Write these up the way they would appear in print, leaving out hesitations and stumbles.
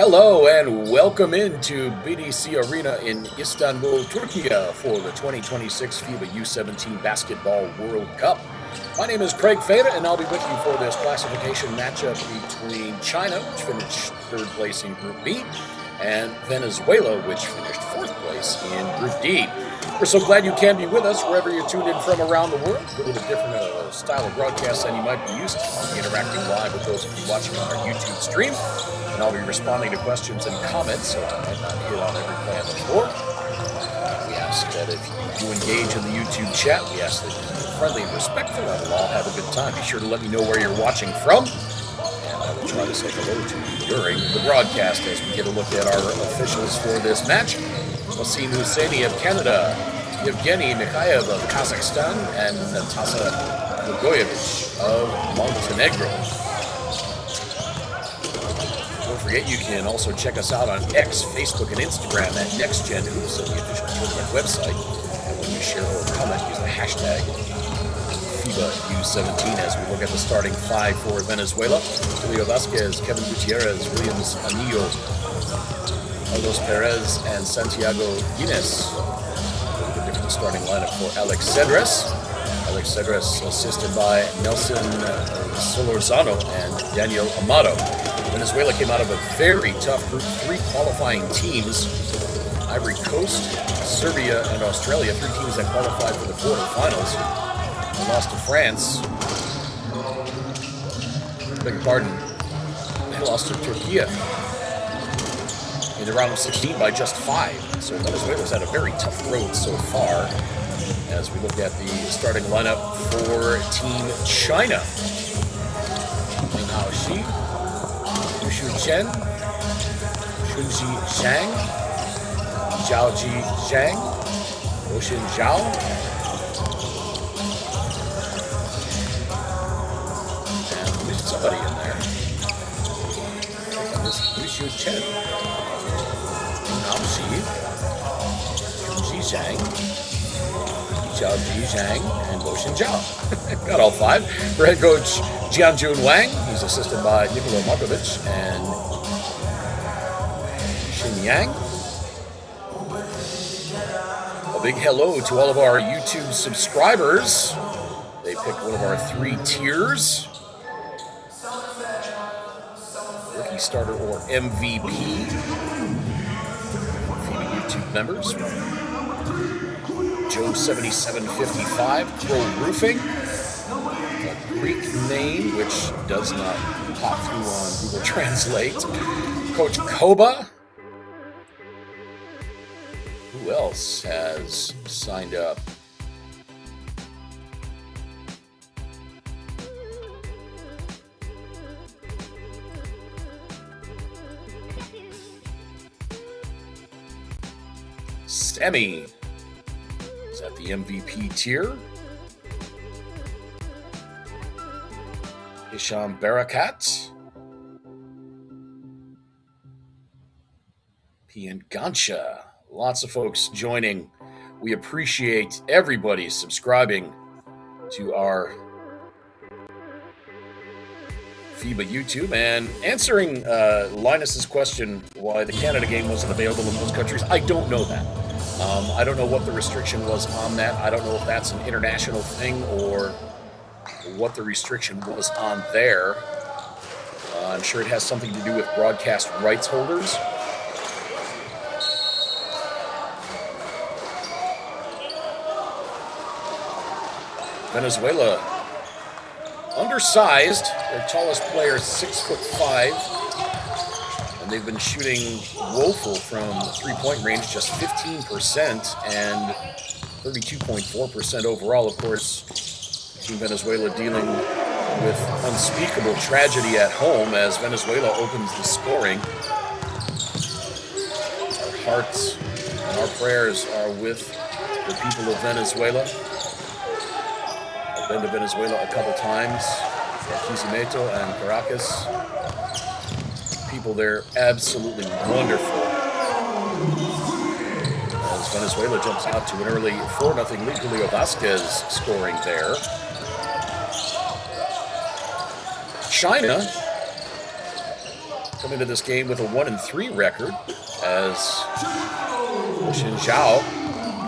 Hello and welcome into BDC Arena in Istanbul, Turkey for the 2026 FIBA U17 Basketball World Cup. My name is Craig Fada and I'll be with you for this classification matchup between China, which finished third place in Group B, and Venezuela, which finished 4th place in Group D. We're so glad you can be with us wherever you're tuned in from around the world. A little bit different style of broadcast than you might be used to. I'll be interacting live with those of you watching on our YouTube stream, and I'll be responding to questions and comments, so I might not hit on every play on the floor. We ask that if you engage in the YouTube chat, we ask that you be friendly and respectful, and we'll all have a good time. Be sure to let me know where you're watching from, and I will try to say hello to you during the broadcast as we get a look at our officials for this match. Wasim Husseini of Canada, Yevgeny Mikhaev of Kazakhstan, and Natasa Lugoyevich of Montenegro. Don't forget, you can also check us out on X, Facebook, and Instagram at NextGenHoops, the official tournament website. And when you share or comment, use the hashtag FIBA U17 as we look at the starting 5 for Venezuela. Julio Vasquez, Kevin Gutierrez, Williams Anillo, Carlos Perez, and Santiago Guinness. A different starting lineup for Alex Cedres. Alex Cedres assisted by Nelson Solorzano and Daniel Amado. Venezuela came out of a very tough Group 3 qualifying teams. Ivory Coast, Serbia, and Australia, 3 teams that qualified for the quarterfinals. They lost to France. Beg your pardon. They lost to Turkey in the round of 16 by just 5. So Venezuela's had a very tough road so far as we look at the starting lineup for Team China. Ming Hao Shi, Yushu Chen, Shunji Zhang, Zhaoji Zhang, Ocean Zhao, and there's somebody in there. This is Yushu Chen. Shunji Zhang, Zhaoji Zhang, and Bo Xinjiao. Got all 5. For head coach Jianjun Wang, he's assisted by Nikola Markovic and Xin Yang. A big hello to all of our YouTube subscribers. They picked one of our 3 tiers. Rookie starter or MVP. YouTube members. Joe7755, Crow Roofing, a Greek name which does not pop through on Google Translate. Coach Koba. Who else has signed up? Sammy is at the MVP tier. Hisham Barakat. Pian Gansha. Lots of folks joining. We appreciate everybody subscribing to our FIBA YouTube and answering Linus's question why the Canada game wasn't available in most countries. I don't know that. I don't know what the restriction was on that. I don't know if that's an international thing or what the restriction was on there. I'm sure it has something to do with broadcast rights holders. Venezuela, undersized. Their tallest player is 6'5", and they've been shooting woeful from 3-point range, just 15% and 32.4% overall. Of course, Team Venezuela dealing with unspeakable tragedy at home as Venezuela opens the scoring. Our hearts and our prayers are with the people of Venezuela. I've been to Venezuela a couple times, Barquisimeto and Caracas. People there absolutely wonderful. As Venezuela jumps out to an early 4-0 lead, Julio Vasquez scoring there. China coming to this game with a 1-3 record as Xin Zhao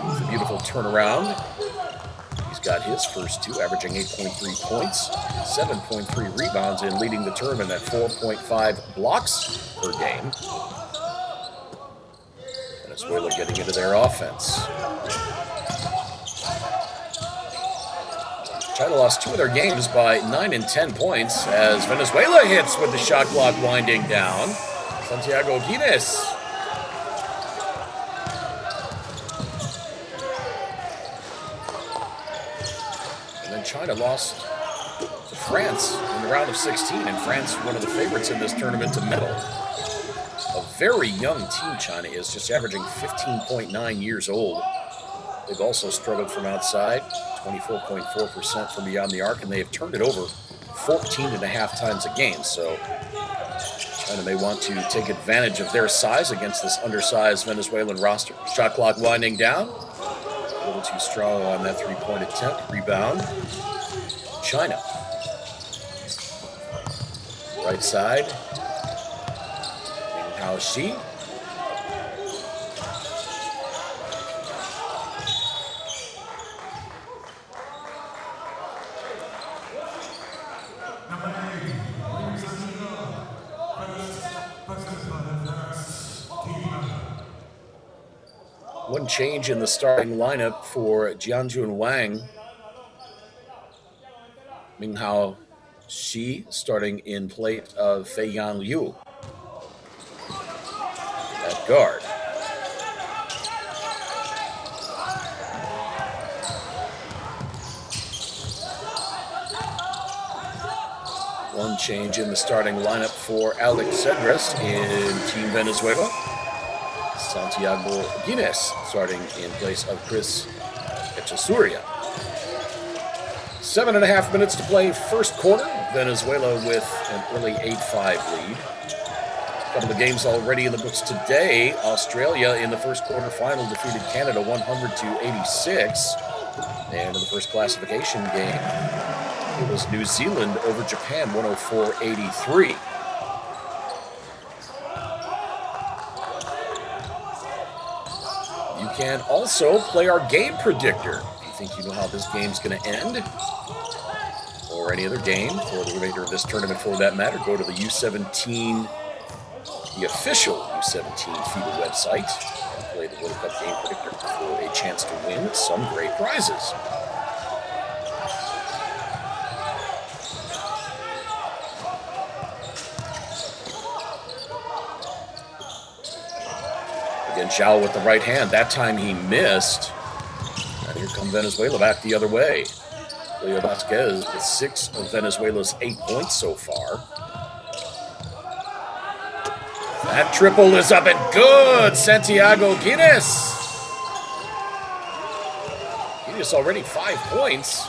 with a beautiful turnaround. He's got his first 2, averaging 8.3 points, 7.3 rebounds, and leading the tournament at 4.5 blocks per game. Venezuela getting into their offense. China lost 2 of their games by 9 and 10 points as Venezuela hits with the shot clock winding down. Santiago Guinness. And then China lost to France in the round of 16, and France, one of the favorites in this tournament to medal. A very young team China is, just averaging 15.9 years old. They've also struggled from outside, 24.4% from beyond the arc, and they have turned it over 14.5 times a game. So China may want to take advantage of their size against this undersized Venezuelan roster. Shot clock winding down. A little too strong on that three-point attempt. Rebound. China. Right side. Ming Shi. One change in the starting lineup for Jianjun Wang. Minghao Shi starting in place of Fei Yan Liu at guard. One change in the starting lineup for Alex Cedras in Team Venezuela. Santiago Guinness starting in place of Chris Echesuria. 7.5 minutes to play first quarter. Venezuela with an early 8-5 lead. A couple of games already in the books today. Australia in the first quarter final defeated Canada 100-86. And in the first classification game, it was New Zealand over Japan 104-83. You can also play our game predictor. If you think you know how this game's going to end, or any other game for the remainder of this tournament for that matter, go to the U17, the official U17 FIBA website, and play the World Cup game predictor for a chance to win some great prizes. Again, Zhao with the right hand. That time he missed. And here come Venezuela back the other way. Leo Vasquez with 6 of Venezuela's 8 points so far. That triple is up and good. Santiago Guinness. Guinness already 5 points.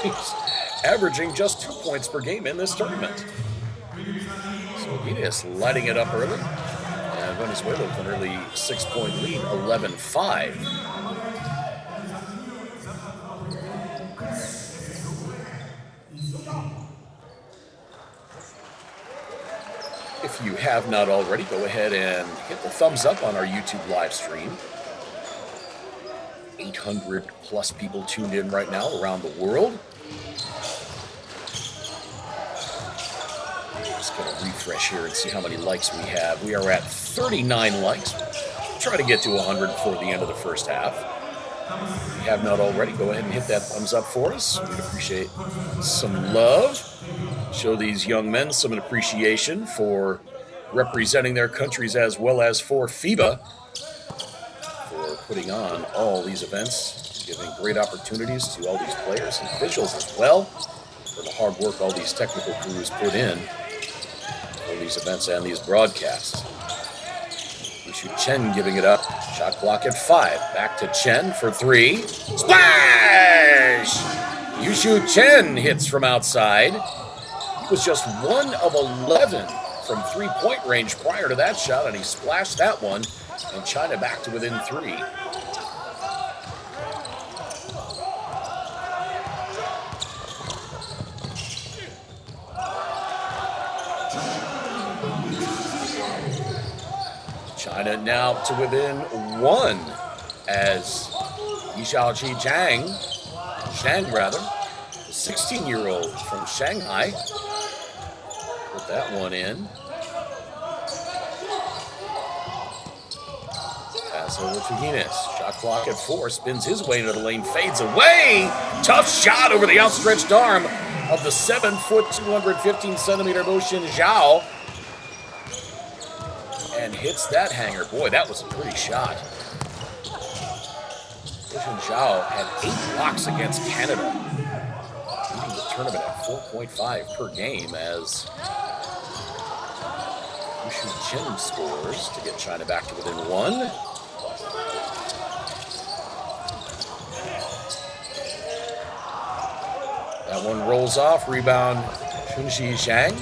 He's averaging just 2 points per game in this tournament. So Guinness lighting it up early. And Venezuela with an early 6-point lead, 11-5. If you have not already, go ahead and hit the thumbs up on our YouTube live stream. 800 plus people tuned in right now around the world. Just going to refresh here and see how many likes we have. We are at 39 likes. Try to get to 100 before the end of the first half. If you have not already, go ahead and hit that thumbs up for us. We'd appreciate some love. Show these young men some appreciation for representing their countries as well as for FIBA, for putting on all these events, giving great opportunities to all these players and officials as well for the hard work all these technical crews put in for these events and these broadcasts. Yushu Chen giving it up. Shot clock at 5. Back to Chen for 3. Splash! Yushu Chen hits from outside. He was just 1 of 11 from 3-point range prior to that shot, and he splashed that one, and China back to within 3. China now to within 1 as Yishaoqi Zhang, the 16-year-old from Shanghai, put that one in. Pass over to Hines. Shot clock at 4. Spins his way into the lane. Fades away. Tough shot over the outstretched arm of the 7-foot, 215-centimeter Mo Zhao. And hits that hanger. Boy, that was a pretty shot. Mo Zhao had 8 blocks against Canada, leading the tournament at 4.5 per game as Wushu Chen scores to get China back to within 1. That one rolls off. Rebound, Chunxi Zhang.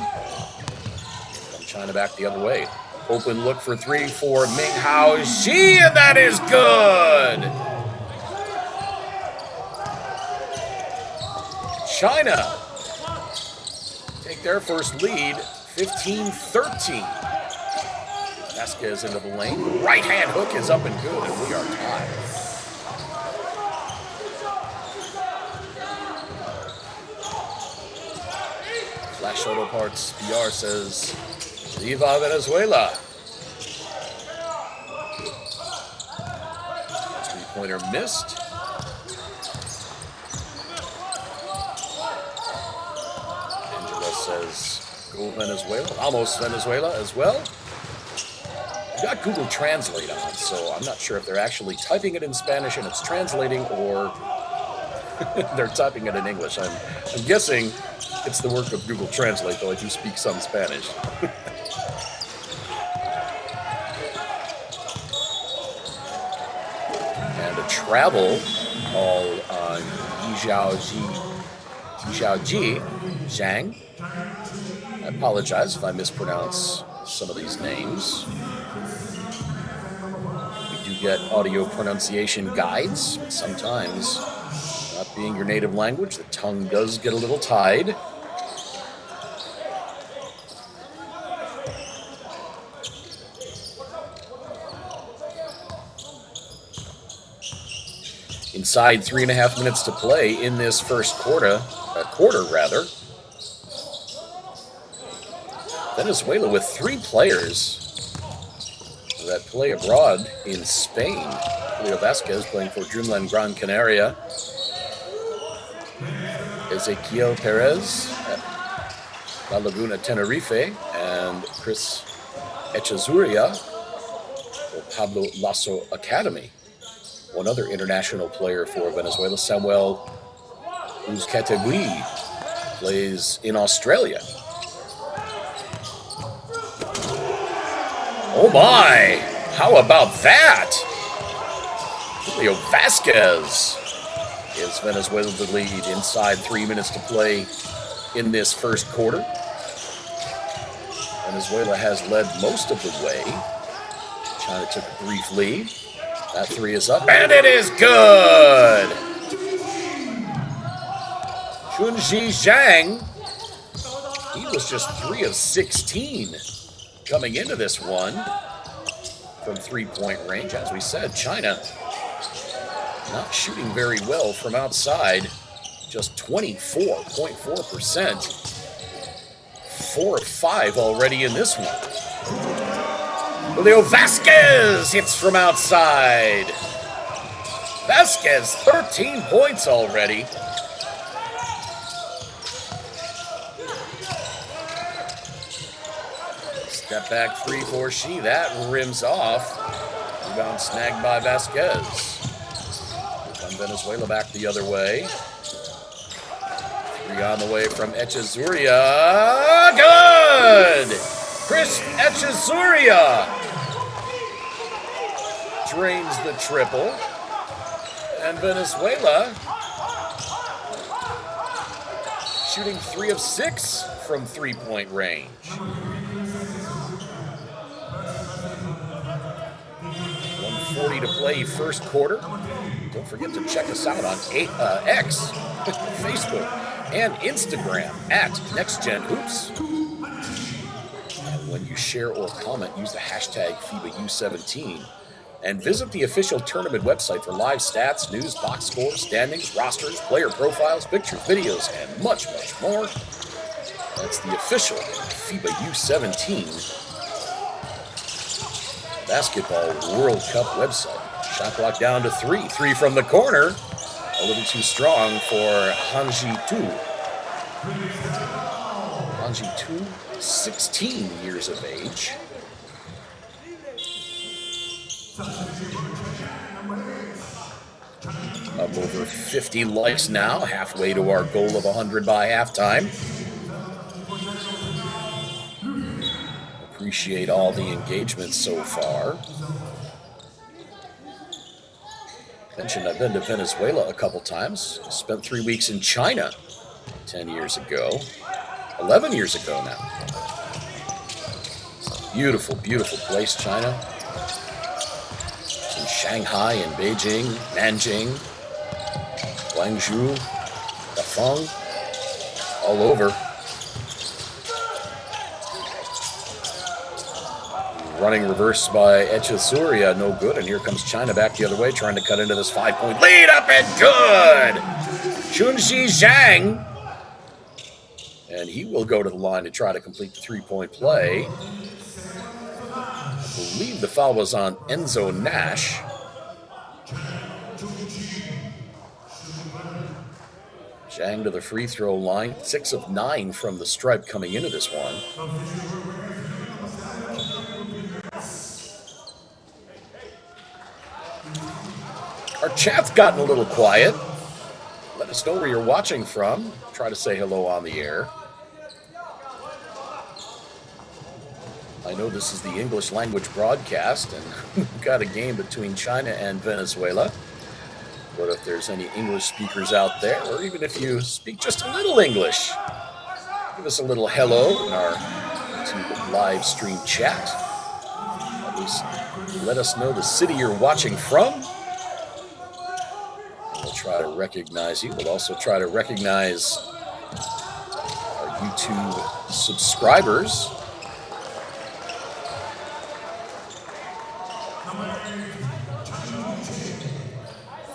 And China back the other way. Open look for 3 for Minghao Xi, and that is good! China take their first lead, 15-13. Vasquez into the lane. Right-hand hook is up and good, and we are tied. Flash Auto Parts PR says, Viva Venezuela. Three-pointer missed. Angela says, go Venezuela. Almost Venezuela as well. We got Google Translate on, so I'm not sure if they're actually typing it in Spanish and it's translating, or they're typing it in English. I'm guessing it's the work of Google Translate, though I do speak some Spanish. And a travel call on Yixiaoji Zhang. I apologize if I mispronounce some of these names. We do get audio pronunciation guides, but sometimes, not being your native language, the tongue does get a little tied. Inside 3.5 minutes to play in this first quarter. Venezuela with 3 players that play abroad in Spain. Julio Vasquez playing for Dreamland Gran Canaria. Ezequiel Perez at La Laguna Tenerife, and Chris Echezuria for Pablo Lasso Academy. One other international player for Venezuela, Samuel Uzcategui, plays in Australia. Oh my! How about that? Julio Vasquez gives Venezuela the lead inside 3 minutes to play in this first quarter. Venezuela has led most of the way. China took a brief lead. That 3 is up, and it is good! Chunxi Zhang, he was just 3 of 16 coming into this one from 3-point range. As we said, China not shooting very well from outside, just 24.4%. 4 of 5 already in this one. Julio Vasquez hits from outside. Vasquez, 13 points already. Step back 3 for Xi. That rims off. Rebound snagged by Vasquez. Venezuela back the other way. 3 on the way from Echezuria. Good! Chris Echezuria drains the triple. And Venezuela shooting 3 of 6 from 3-point range. 1:40 to play first quarter. Don't forget to check us out on X, Facebook, and Instagram at NextGenHoops. And when you share or comment, use the hashtag FIBA U17. And visit the official tournament website for live stats, news, box scores, standings, rosters, player profiles, pictures, videos, and much, much more. That's the official FIBA U17 Basketball World Cup website. Shot clock down to 3. 3 from the corner. A little too strong for Hanji Tu. Hanji Tu, 16 years of age. Up over 50 likes now, halfway to our goal of 100 by halftime. Appreciate all the engagement so far. Mentioned I've been to Venezuela a couple times. Spent 3 weeks in China 10 years ago. 11 years ago now. Beautiful, beautiful place, China. In Shanghai and Beijing, Nanjing, Guangzhou, Dafeng, all over. Running reverse by Echesuria, no good. And here comes China back the other way, trying to cut into this 5-point lead. Up and good! Chunxi Zhang. And he will go to the line to try to complete the 3-point play. I believe the foul was on Enzo Nash. Zhang to the free throw line. 6 of 9 from the stripe coming into this one. Our chat's gotten a little quiet. Let us know where you're watching from. Try to say hello on the air. I know this is the English language broadcast, and we've got a game between China and Venezuela. But if there's any English speakers out there, or even if you speak just a little English, give us a little hello in our YouTube live stream chat. At least let us know the city you're watching from. We'll try to recognize you. We'll also try to recognize our YouTube subscribers.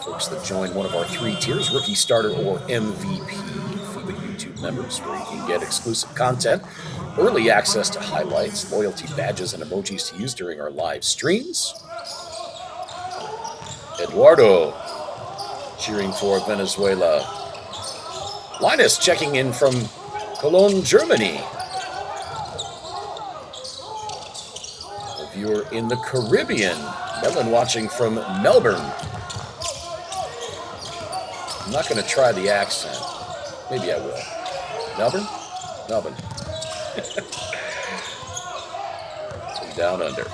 Folks that join one of our 3 tiers, rookie, starter, or MVP, FIBA YouTube members, where you can get exclusive content, early access to highlights, loyalty badges, and emojis to use during our live streams. Eduardo cheering for Venezuela. Linus checking in from Cologne, Germany. A viewer in the Caribbean. Melon watching from Melbourne. I'm not going to try the accent. Maybe I will. Melbourne? Melbourne. Down under.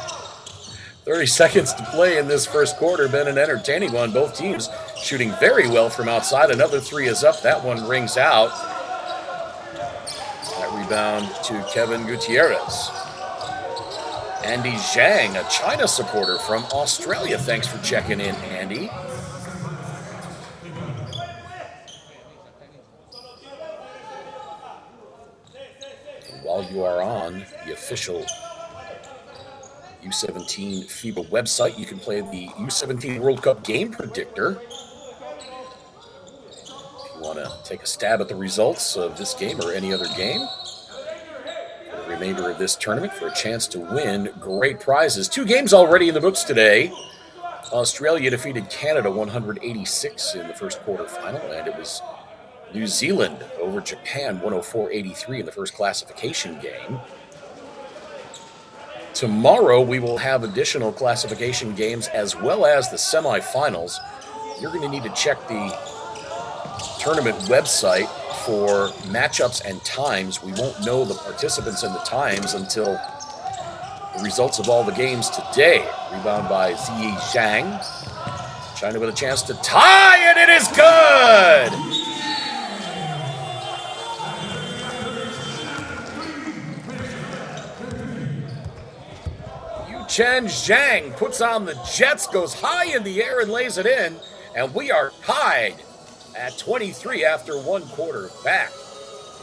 30 seconds to play in this first quarter. Been an entertaining one. Both teams shooting very well from outside. Another 3 is up. That one rings out. That rebound to Kevin Gutierrez. Andy Zhang, a China supporter from Australia. Thanks for checking in, Andy. And while you are on the official U17 FIBA website, you can play the U17 World Cup game predictor. If you want to take a stab at the results of this game or any other game for the remainder of this tournament for a chance to win great prizes. 2 games already in the books today. Australia defeated Canada 186 in the first quarterfinal, and it was New Zealand over Japan 104-83 in the first classification game. Tomorrow, we will have additional classification games as well as the semifinals. You're going to need to check the tournament website for matchups and times. We won't know the participants and the times until the results of all the games today. Rebound by Ziyi Zhang. China with a chance to tie, and it is good! Chen Zhang puts on the Jets, goes high in the air and lays it in, and we are tied at 23 after 1 quarter back.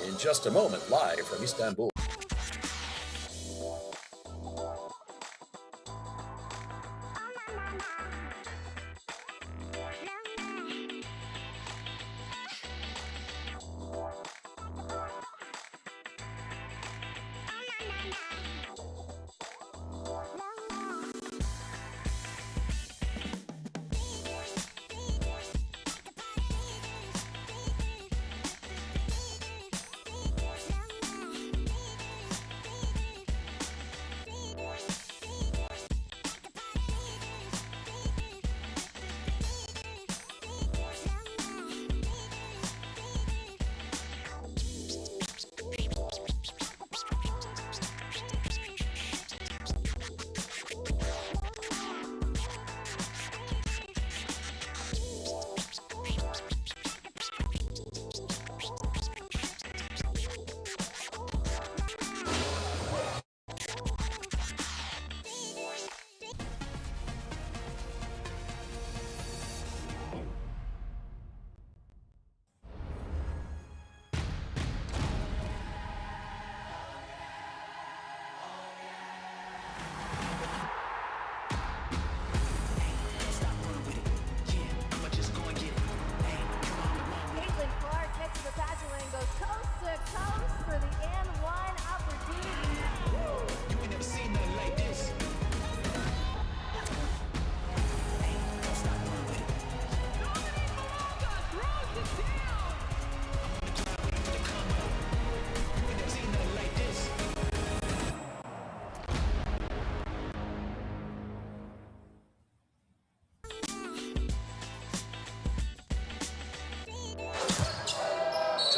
In just a moment, live from Istanbul.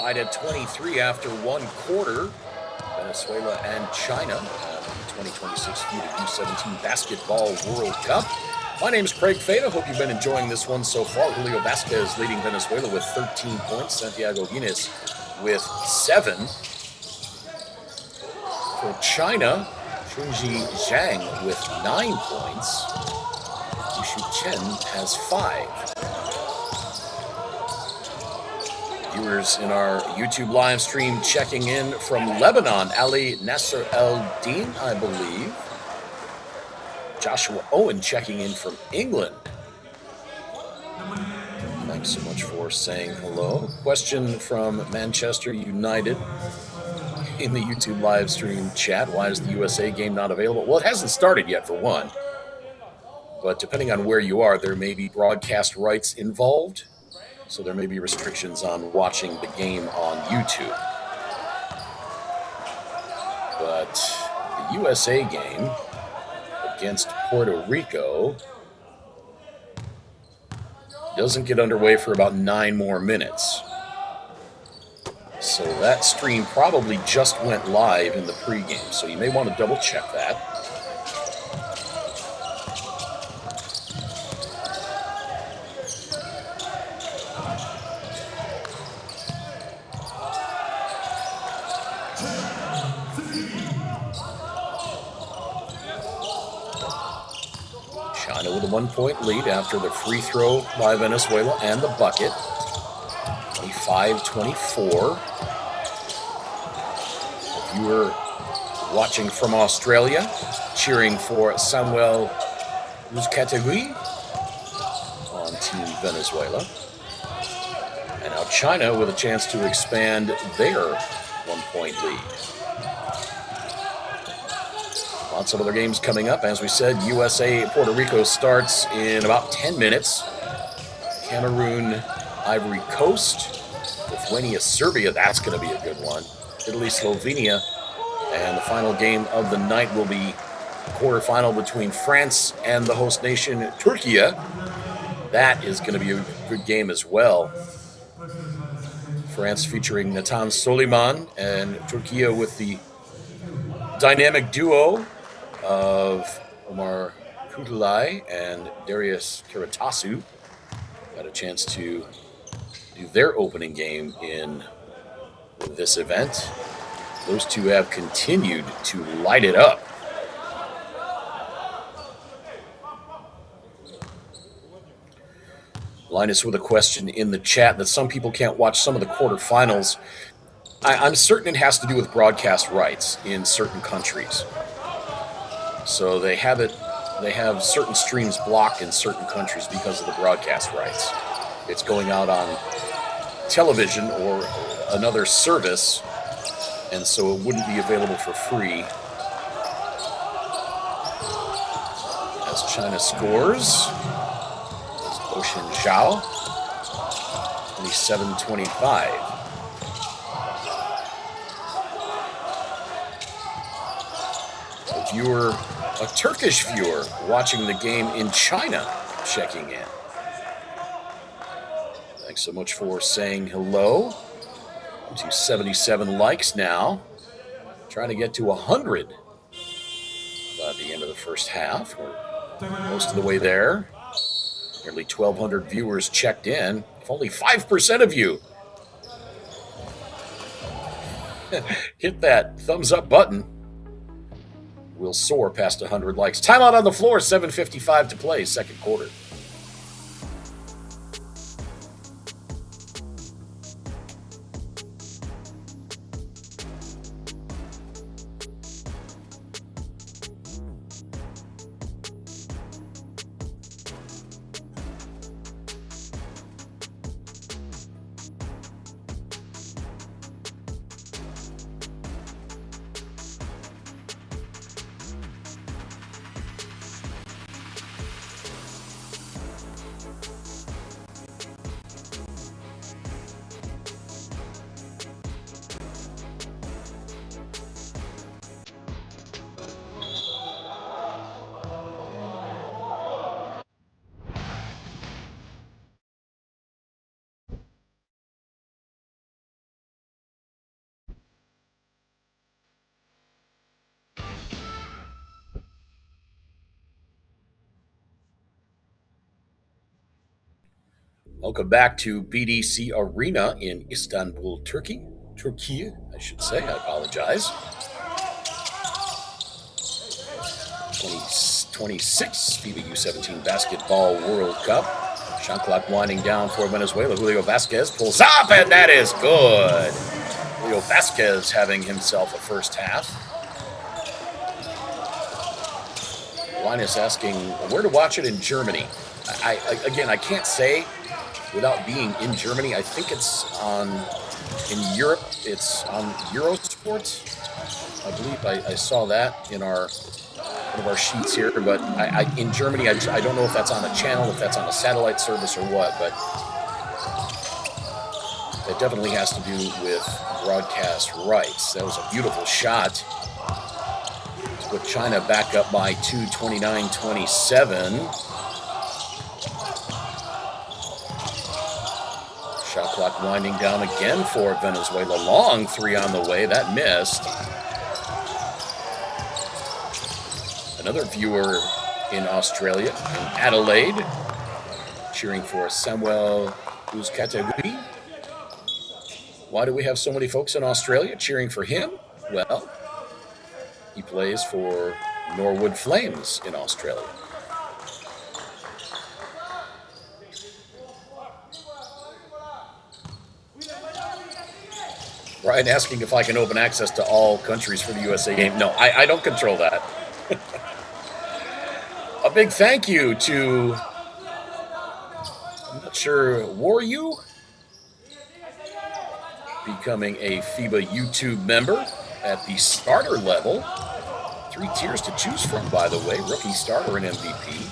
tied at 23 after one quarter. Venezuela and China at the 2026 FIBA U17 Basketball World Cup. My name is Craig Fada. Hope you've been enjoying this one so far. Julio Vasquez leading Venezuela with 13 points. Santiago Guinness with 7. For China, Chunji Zhang with 9 points. Yushu Chen has 5. Viewers in our YouTube live stream checking in from Lebanon, Ali Nasser El-Din, I believe. Joshua Owen checking in from England. Thanks so much for saying hello. Question from Manchester United in the YouTube live stream chat. Why is the USA game not available? Well, it hasn't started yet, for one. But depending on where you are, there may be broadcast rights involved. So there may be restrictions on watching the game on YouTube. But the USA game against Puerto Rico doesn't get underway for about 9 more minutes. So that stream probably just went live in the pregame. So you may want to double check that. China with a 1-point lead after the free throw by Venezuela and the bucket. 25-24. If you were watching from Australia, cheering for Samuel Uzcategui on Team Venezuela. And now China with a chance to expand their 1-point lead. Lots of other games coming up. As we said, USA Puerto Rico starts in about 10 minutes. Cameroon, Ivory Coast, Lithuania, Serbia. That's going to be a good one. Italy, Slovenia. And the final game of the night will be the quarterfinal between France and the host nation, Turkey. That is going to be a good game as well. France featuring Natan Soliman and Turkey with the dynamic duo of Omar Kutalay and Darius Kiritasu. Got a chance to do their opening game in this event. Those two have continued to light it up. Linus with a question in the chat that some people can't watch some of the quarterfinals. I'm certain it has to do with broadcast rights in certain countries. So they have certain streams blocked in certain countries because of the broadcast rights. It's going out on television or another service, and so it wouldn't be available for free. As China scores, it's Ocean Zhao, 27-25. A Turkish viewer watching the game in China checking in. Thanks so much for saying hello. To 77 likes now. Trying to get to 100 by the end of the first half. We're most of the way there. Nearly 1,200 viewers checked in. If only 5% of you hit that thumbs up button, we'll soar past 100 likes. Timeout on the floor, 7:55 to play, second quarter. Welcome back to BDC Arena in Istanbul, Turkey, I should say. I apologize. 2026 FIBA U17 Basketball World Cup. Shot clock winding down for Venezuela. Julio Vasquez pulls up, and that is good. Julio Vasquez having himself a first half. Linus asking where to watch it in Germany. I can't say without being in Germany. I think it's in Europe. It's on Eurosport. I believe I saw that in one of our sheets here. But in Germany, I don't know if that's on a channel, if that's on a satellite service or what. But it definitely has to do with broadcast rights. That was a beautiful shot. With China back up by 2, 29-27. Shot clock winding down again for Venezuela. Long three on the way. That missed. Another viewer in Australia, in Adelaide, cheering for Samuel Uzcategui. Why do we have so many folks in Australia cheering for him? Well, he plays for Norwood Flames in Australia. Brian asking if I can open access to all countries for the USA game. No, I don't control that. A big thank you to, I'm not sure, Waryou, becoming a FIBA YouTube member at the starter level. 3 tiers to choose from, by the way. Rookie, starter, and MVP.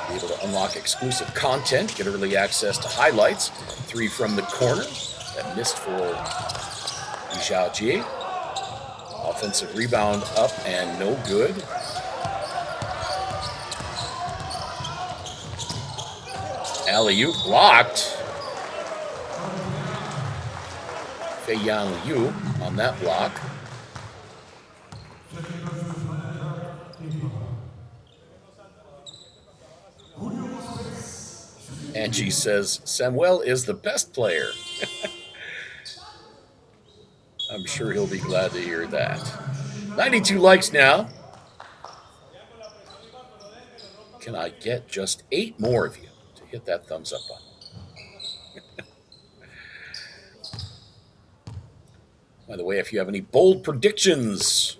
Be able to unlock exclusive content, get early access to highlights. 3 from the corner. That missed for Zhao Jie. Offensive rebound up and no good. Alley-oop blocked. Fei-Yan Liu on that block. Angie says, Samuel is the best player. I'm sure he'll be glad to hear that. 92 likes now. Can I get just 8 more of you to hit that thumbs up button? By the way, if you have any bold predictions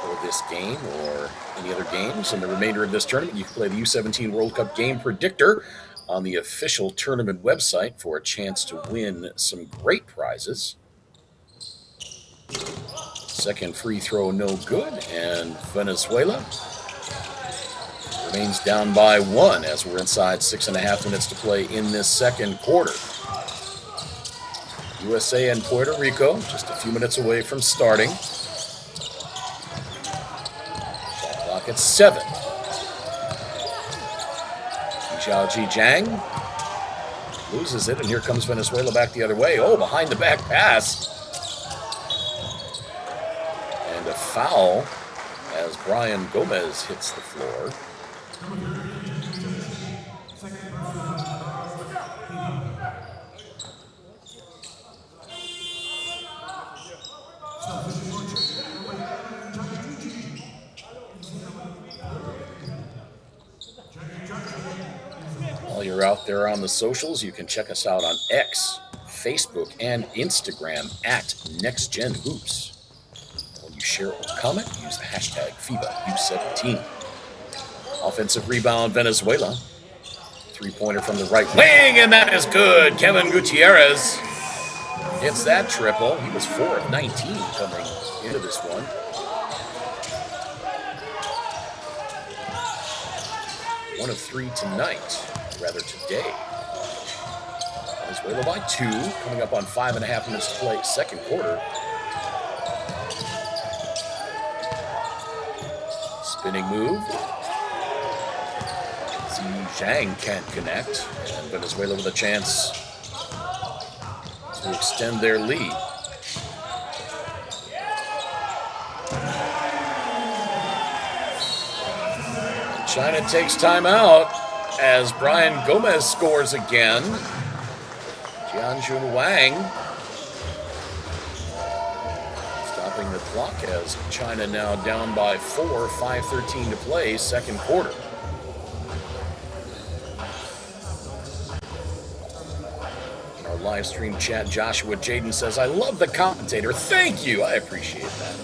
for this game or any other games in the remainder of this tournament, you can play the U17 World Cup Game Predictor on the official tournament website for a chance to win some great prizes. Second free throw, no good, and Venezuela remains down by 1 as we're inside 6.5 minutes to play in this second quarter. USA and Puerto Rico just a few minutes away from starting. Shot clock at 7. Zhao Jie loses it, and here comes Venezuela back the other way. Oh, behind the back pass. And a foul as Brian Gomez hits the floor. While you're out there on the socials, you can check us out on X, Facebook, and Instagram at NextGenHoops. When you share or comment, use the hashtag FIBA U17. Offensive rebound, Venezuela. 3-pointer from the right wing, and that is good. Kevin Gutierrez hits that triple. He was 4 of 19 coming into this one. One of 3 tonight, rather today. Venezuela by 2, coming up on 5.5 minutes to play second quarter. Spinning move. Zhang can't connect, and Venezuela with a chance to extend their lead. And China takes time out. as Brian Gomez scores again. Jianjun Wang stopping the clock as China now down by 4, 5:13 to play, second quarter. In our live stream chat, Joshua Jaden says, "I love the commentator." Thank you. I appreciate that.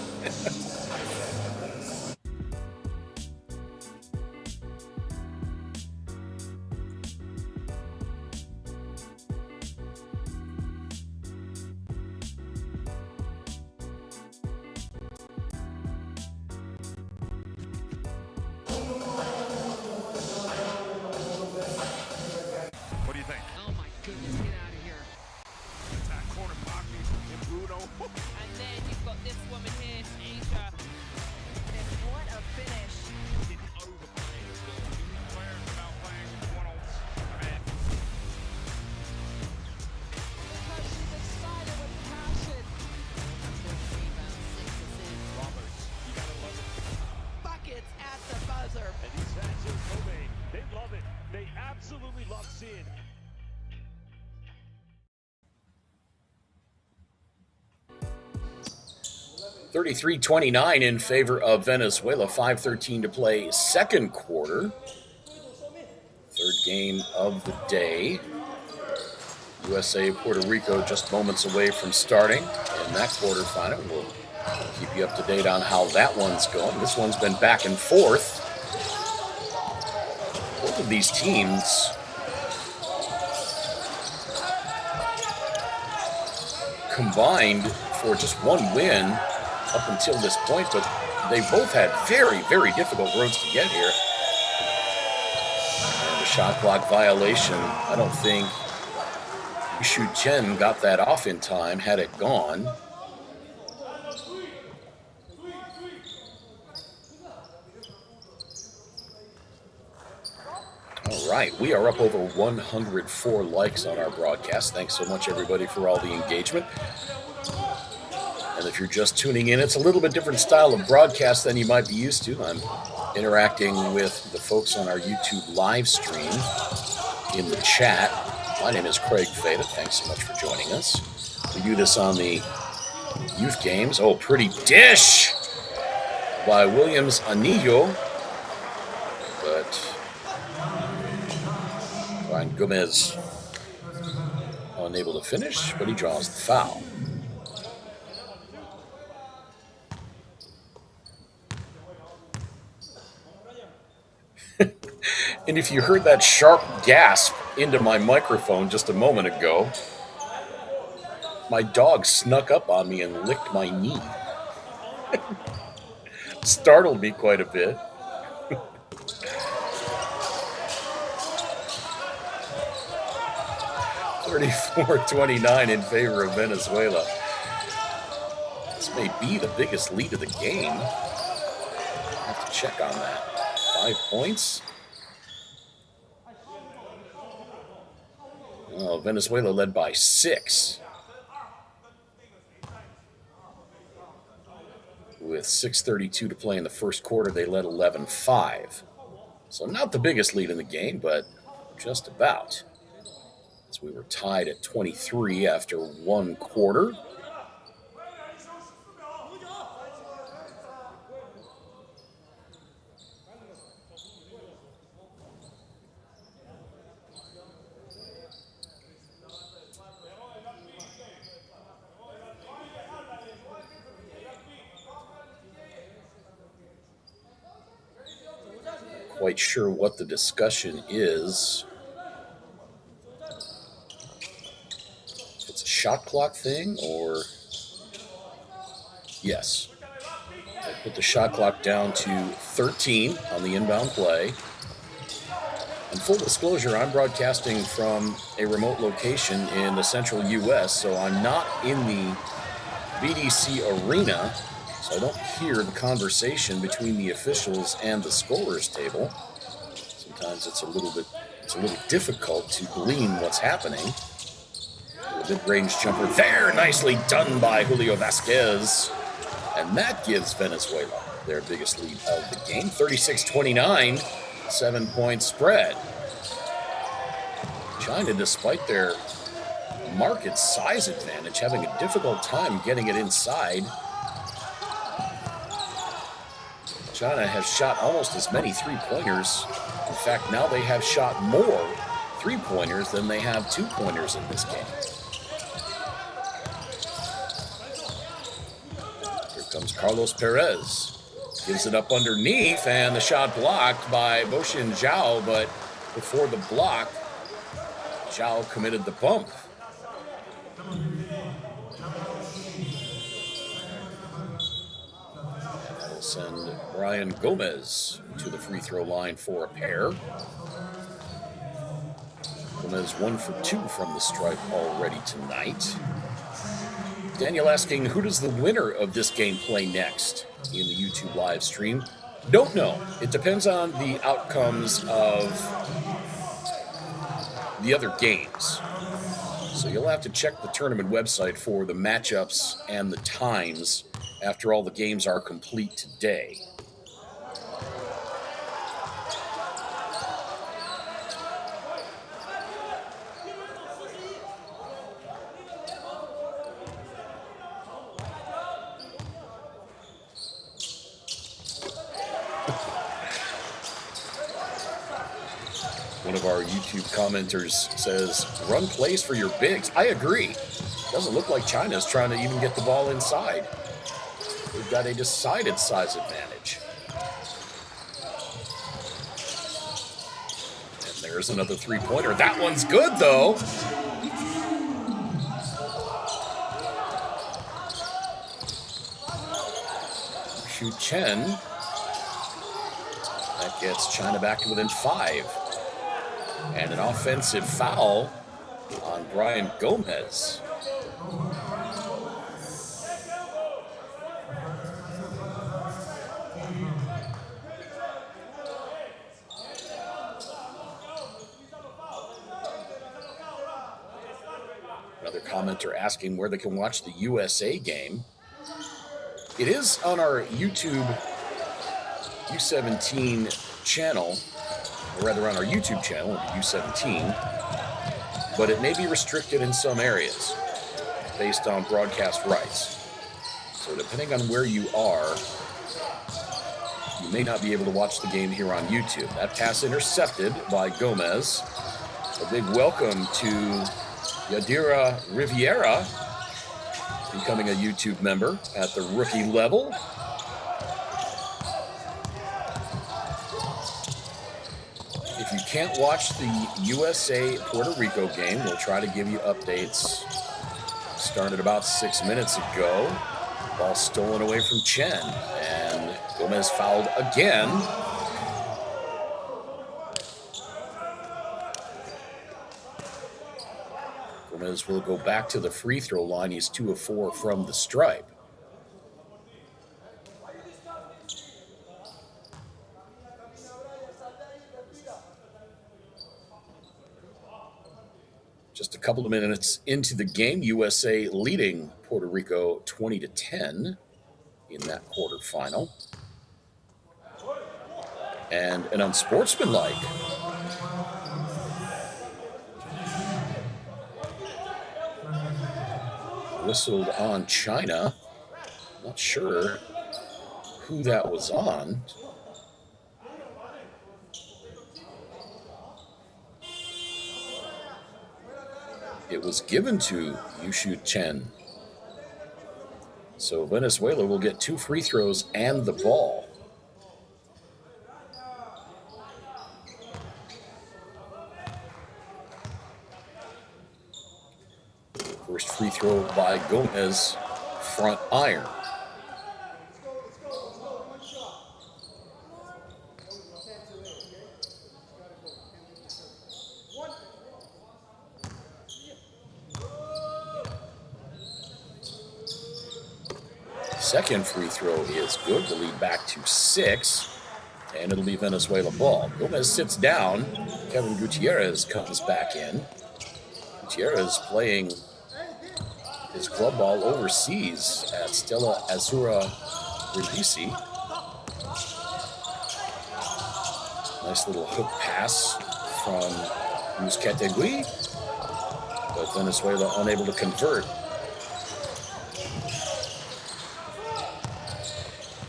They absolutely love seeing. $33-29 in favor of Venezuela. 5:13 to play, second quarter. Third game of the day. USA, Puerto Rico just moments away from starting in that quarterfinal. We'll keep you up to date on how that one's going. This one's been back and forth. Both of these teams combined for just one win up until this point, but they both had very, very difficult roads to get here. And the shot clock violation, I don't think Shu Chen got that off in time had it gone. All right, we are up over 104 likes on our broadcast. Thanks so much, everybody, for all the engagement. And if you're just tuning in, it's a little bit different style of broadcast than you might be used to. I'm interacting with the folks on our YouTube live stream in the chat. My name is Craig Fada. Thanks so much for joining us. We do this on the youth games. Oh, pretty dish by Williams Anillo. But Brian Gomez unable to finish, but he draws the foul. And if you heard that sharp gasp into my microphone just a moment ago, my dog snuck up on me and licked my knee. Startled me quite a bit. $34-29 in favor of Venezuela. This may be the biggest lead of the game. I have to check on that. 5 points. Oh, Venezuela led by 6. With 6:32 to play in the first quarter, they led 11-5. So not the biggest lead in the game, but just about. As we were tied at 23 after one quarter. Quite sure what the discussion is. If it's a shot clock thing or... Yes. I put the shot clock down to 13 on the inbound play. And full disclosure, I'm broadcasting from a remote location in the central U.S., so I'm not in the BDC arena. So I don't hear the conversation between the officials and the scorers table. Sometimes it's a little difficult to glean what's happening. A mid-range jumper there, nicely done by Julio Vasquez. And that gives Venezuela their biggest lead of the game, 36-29, 7-point spread. China, despite their market size advantage, having a difficult time getting it inside. China has shot almost as many three-pointers. In fact, now they have shot more three-pointers than they have two-pointers in this game. Here comes Carlos Perez. Gives it up underneath, and the shot blocked by Boshin Zhao, but before the block, Zhao committed the bump. And that'll send Brian Gomez to the free throw line for a pair. Gomez 1 for 2 from the stripe already tonight. Daniel asking, who does the winner of this game play next in the YouTube live stream? Don't know. It depends on the outcomes of the other games. So you'll have to check the tournament website for the matchups and the times after all the games are complete today. One of our YouTube commenters says, run plays for your bigs. I agree. Doesn't look like China's trying to even get the ball inside. They've got a decided size advantage. And there's another three-pointer. That one's good, though. Xu Chen. That gets China back to within 5. And an offensive foul on Brian Gomez. Another commenter asking where they can watch the USA game. It is on our YouTube U17 channel. Or rather on our YouTube channel, U17, but it may be restricted in some areas based on broadcast rights. So depending on where you are, you may not be able to watch the game here on YouTube. That pass intercepted by Gomez. A big welcome to Yadira Riviera, becoming a YouTube member at the rookie level. If you can't watch the USA-Puerto Rico game, we'll try to give you updates. Started about 6 minutes ago. Ball stolen away from Chen. And Gomez fouled again. Gomez will go back to the free throw line. He's 2 of 4 from the stripe. Just a couple of minutes into the game, USA leading Puerto Rico 20-10 in that quarterfinal. And an unsportsmanlike whistled on China. Not sure who that was on. It was given to Xu Chen. So Venezuela will get 2 free throws and the ball. First free throw by Gomez, front iron. Second free throw is good to lead back to 6, and it'll be Venezuela ball. Gomez sits down. Kevin Gutierrez comes back in. Gutierrez playing his club ball overseas at Stella Azzurra Brindisi. Nice little hook pass from Use Ketegui, but Venezuela unable to convert.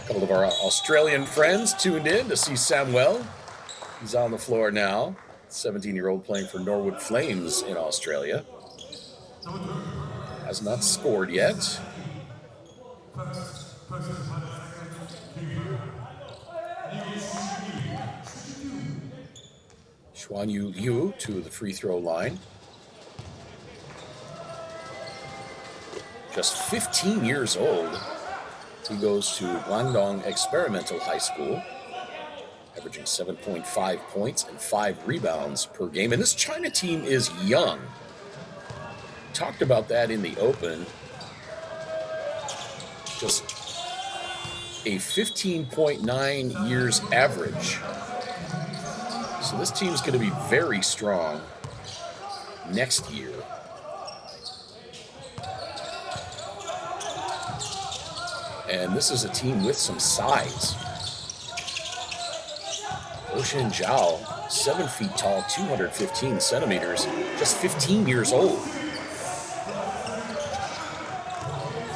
A couple of our Australian friends tuned in to see Samuel. He's on the floor now. 17-year-old playing for Norwood Flames in Australia. Has not scored yet. Xuan Yu Liu to the free throw line. Just 15 years old. He goes to Guangdong Experimental High School, averaging 7.5 points and 5 rebounds per game. And this China team is young. Talked about that in the Open. Just a 15.9 years average. So this team's going to be very strong next year. And this is a team with some size. Ocean Zhao, 7 feet tall, 215 centimeters, just 15 years old.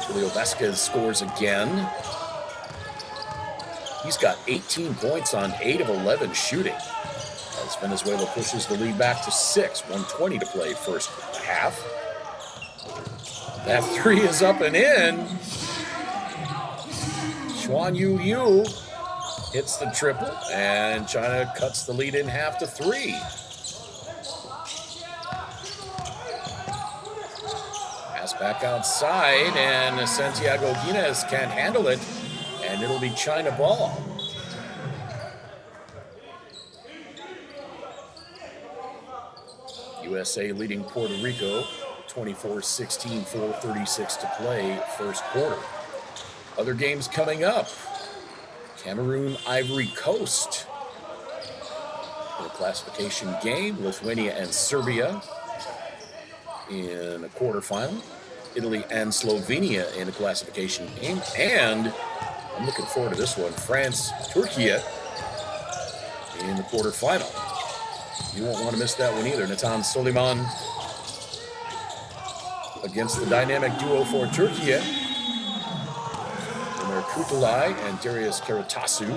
Julio Vasquez scores again. He's got 18 points on 8 of 11 shooting. As Venezuela pushes the lead back to 6, 1:20 to play first half. That three is up and in. Xuan Yu Liu hits the triple, and China cuts the lead in half to 3. Pass back outside, and Santiago Guinness can't handle it, and it'll be China ball. USA leading Puerto Rico 24-16, 4:36 to play first quarter. Other games coming up. Cameroon, Ivory Coast. In a classification game, Lithuania and Serbia in a quarterfinal. Italy and Slovenia in a classification game. And I'm looking forward to this one, France, Turkey in the quarterfinal. You won't want to miss that one either. Natan Soliman against the dynamic duo for Turkey. Kutalai and Darius Karatasu.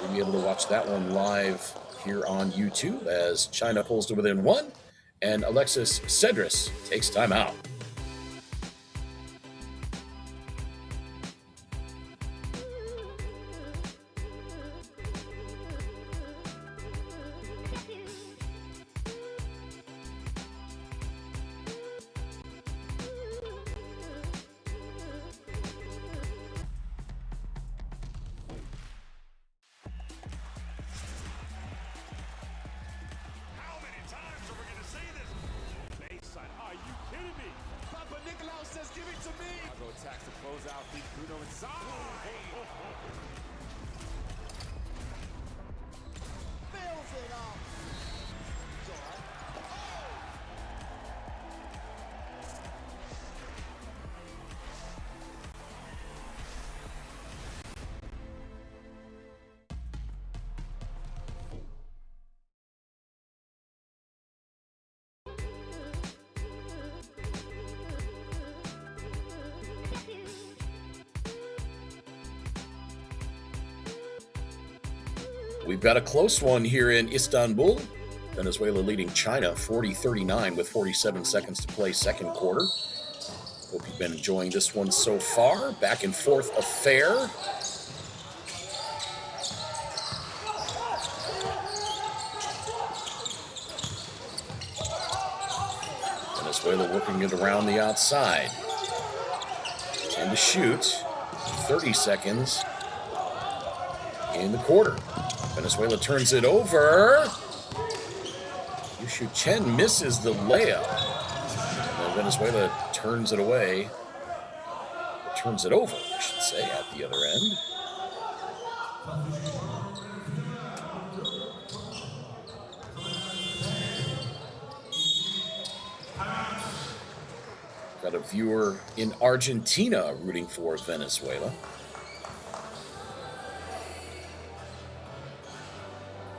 You'll be able to watch that one live here on YouTube as China pulls to within 1 and Alexis Cedrus takes time out. We've got a close one here in Istanbul. Venezuela leading China 40-39 with 47 seconds to play second quarter. Hope you've been enjoying this one so far. Back and forth affair. Venezuela working it around the outside. 10 to shoot. 30 seconds in the quarter. Venezuela turns it over. Yushu Chen misses the layup. And Venezuela turns it away. Turns it over, I should say, at the other end. Got a viewer in Argentina rooting for Venezuela.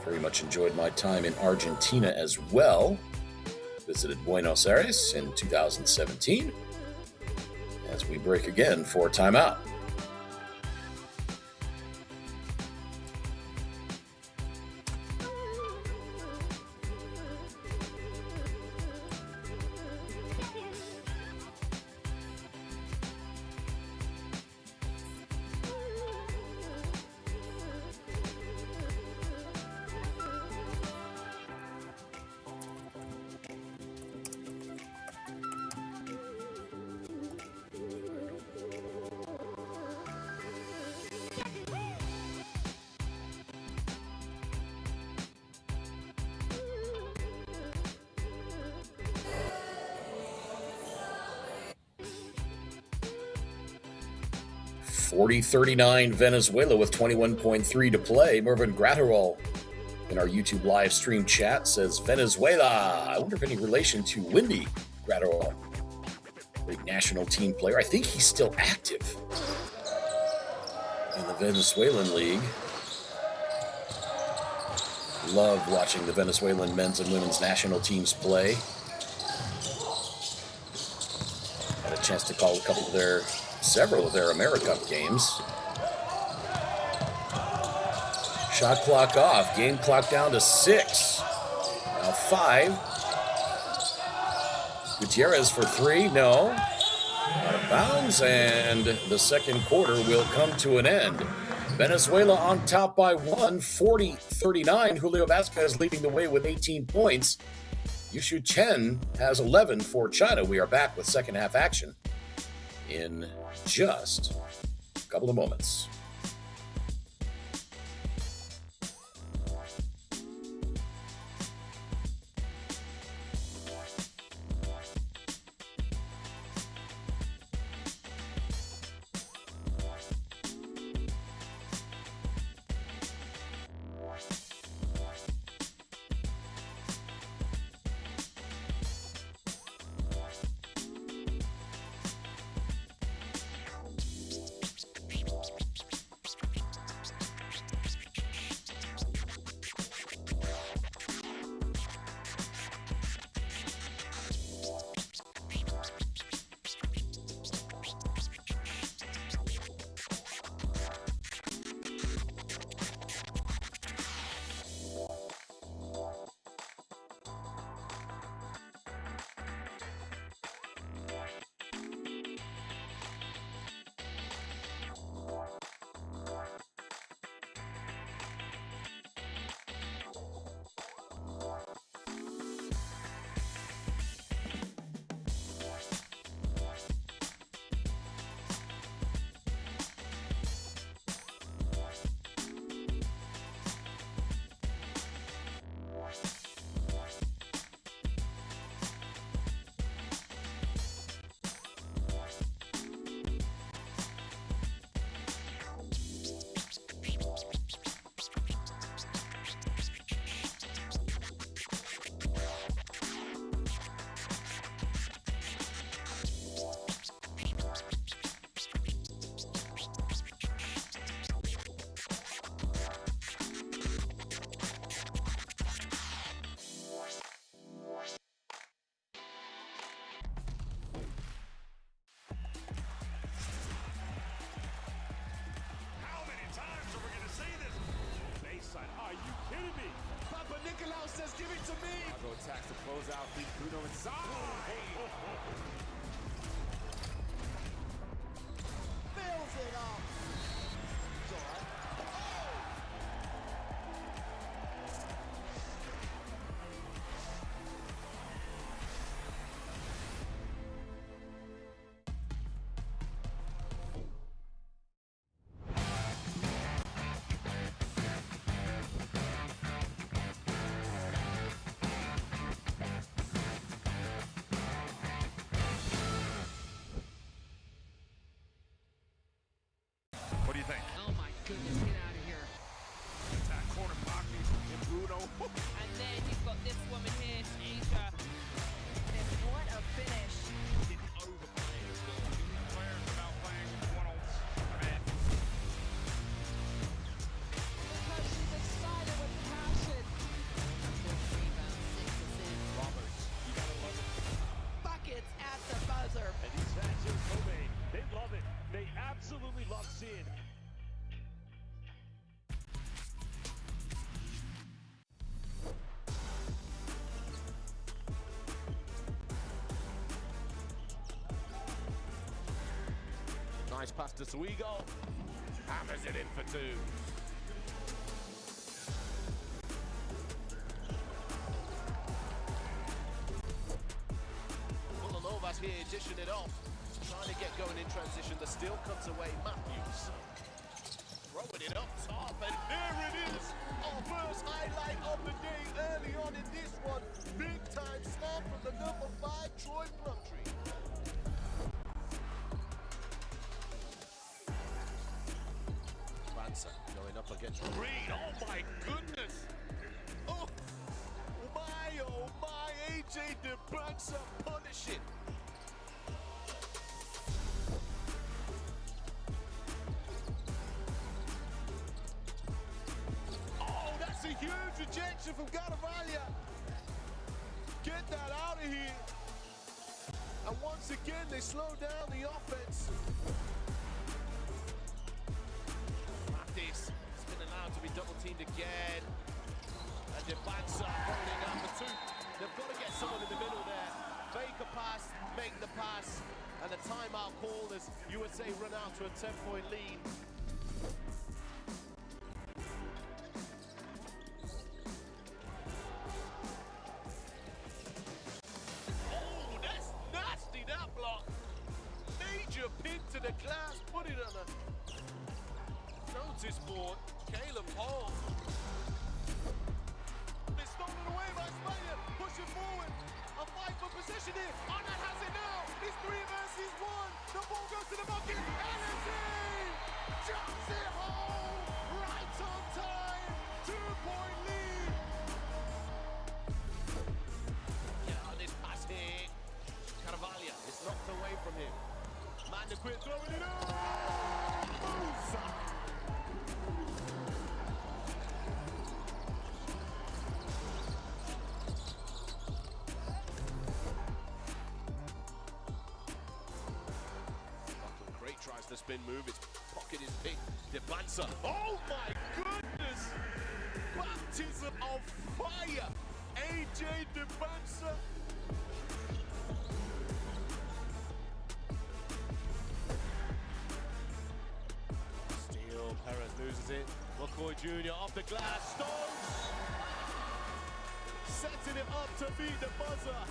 For Very much enjoyed my time in Argentina as well. Visited Buenos Aires in 2017 as we break again for timeout. (40-39) Venezuela with 21.3 to play. Mervin Gratterall in our YouTube live stream chat says Venezuela. I wonder if any relation to Wendy Gratterall, great national team player. I think he's still active in the Venezuelan league. Love watching the Venezuelan men's and women's national teams play. Had a chance to call several of their AmeriCup games. Shot clock off. Game clock down to 6. Now 5. Gutierrez for 3. No. Out of bounds, and the second quarter will come to an end. Venezuela on top by 1, 40-39. Julio Vasquez leading the way with 18 points. Yushu Chen has 11 for China. We are back with second half action in just a couple of moments. Says, give it to me. Go attacks to close out. Feed Bruno inside. Fills it up. It's all right. What do you think? Oh my goodness, get out of here. Attack corner pocket and Bruno. And then you've got this woman here, Asia. And what a finish. Didn't overplay it. Still two players without playing one on man. Because she's excited with passion. Nice pass to Suigo. Hammers it in for two. Novas here dishing it off, trying to get going in transition. The steal comes away. Matthews throwing it up top, and there it is. Our first highlight of the day early on in this one. Big time slam from the number 5, Troy Plumtree. Banza going up against Reed. Oh my goodness! Oh my, AJ DeBanza punish it. Oh, that's a huge rejection from Carvalho. Get that out of here. And once again, they slow down the offense. Mathis has been allowed to be double-teamed again. And DeBanza holding down for two. They've got to get someone in the middle there. Fake a pass, make the pass, and a timeout called as USA run out to a 10-point lead. Oh, that's nasty, that block. Major pin to the glass, put it on a notice board. Caleb Hall. Stolen away by Spain, pushing forward, a fight for position here. Arnott has it now, it's 3 versus 1. The ball goes to the bucket, and it's in! Jumps it home, right on time, 2-point lead. Yeah, on this pass here, Carvalho is knocked away from him. Man, the quit throwing it up! Musa! Tries to spin move, his pocket is big. DeBanza. Oh my goodness! Baptism of fire! AJ DeBanza. Steal, Perez loses it. McCoy Jr. off the glass. Stokes! Setting it up to beat the buzzer.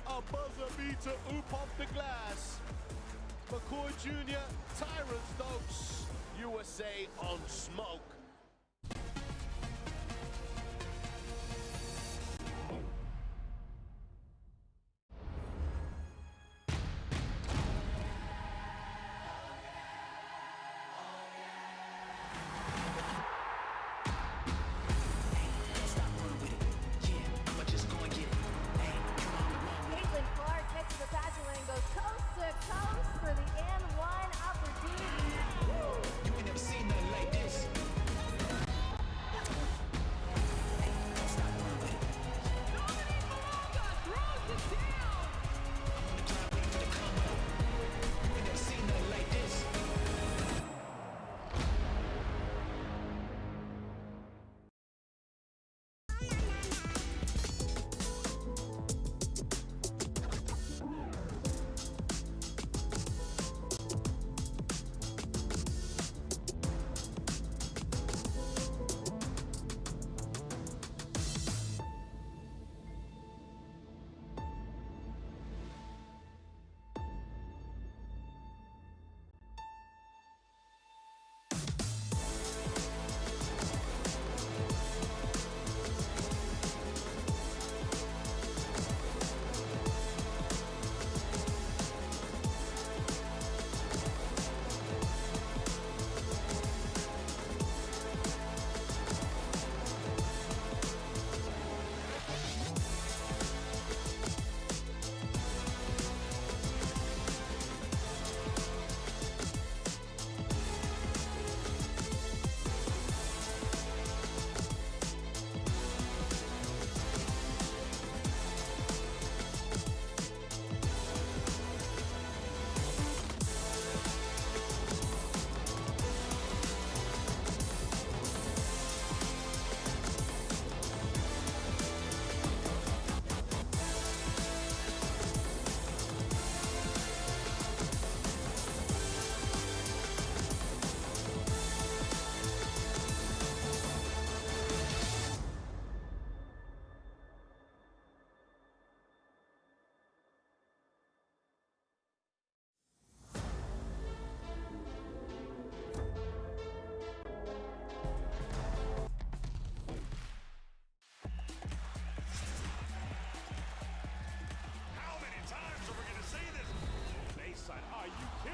A buzzer beater, oop off the glass. McCoy Jr., Tyron Stokes, USA on smoke. Gets to the passing lane, goes coast to coast for the and one opportunity. You ain't never seen nothing like this.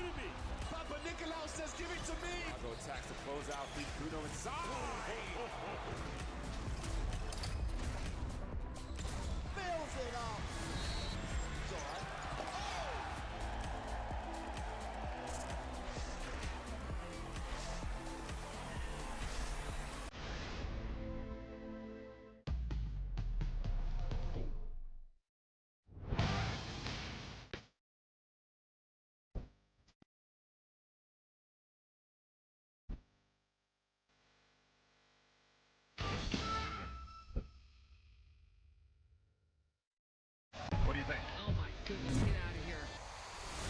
kidding me? Papa Nicolau says, give it to me. Chicago attacks to close out. Feeds Bruno inside. Fills it up. It's all right. What do you think? Oh my goodness, get out of here.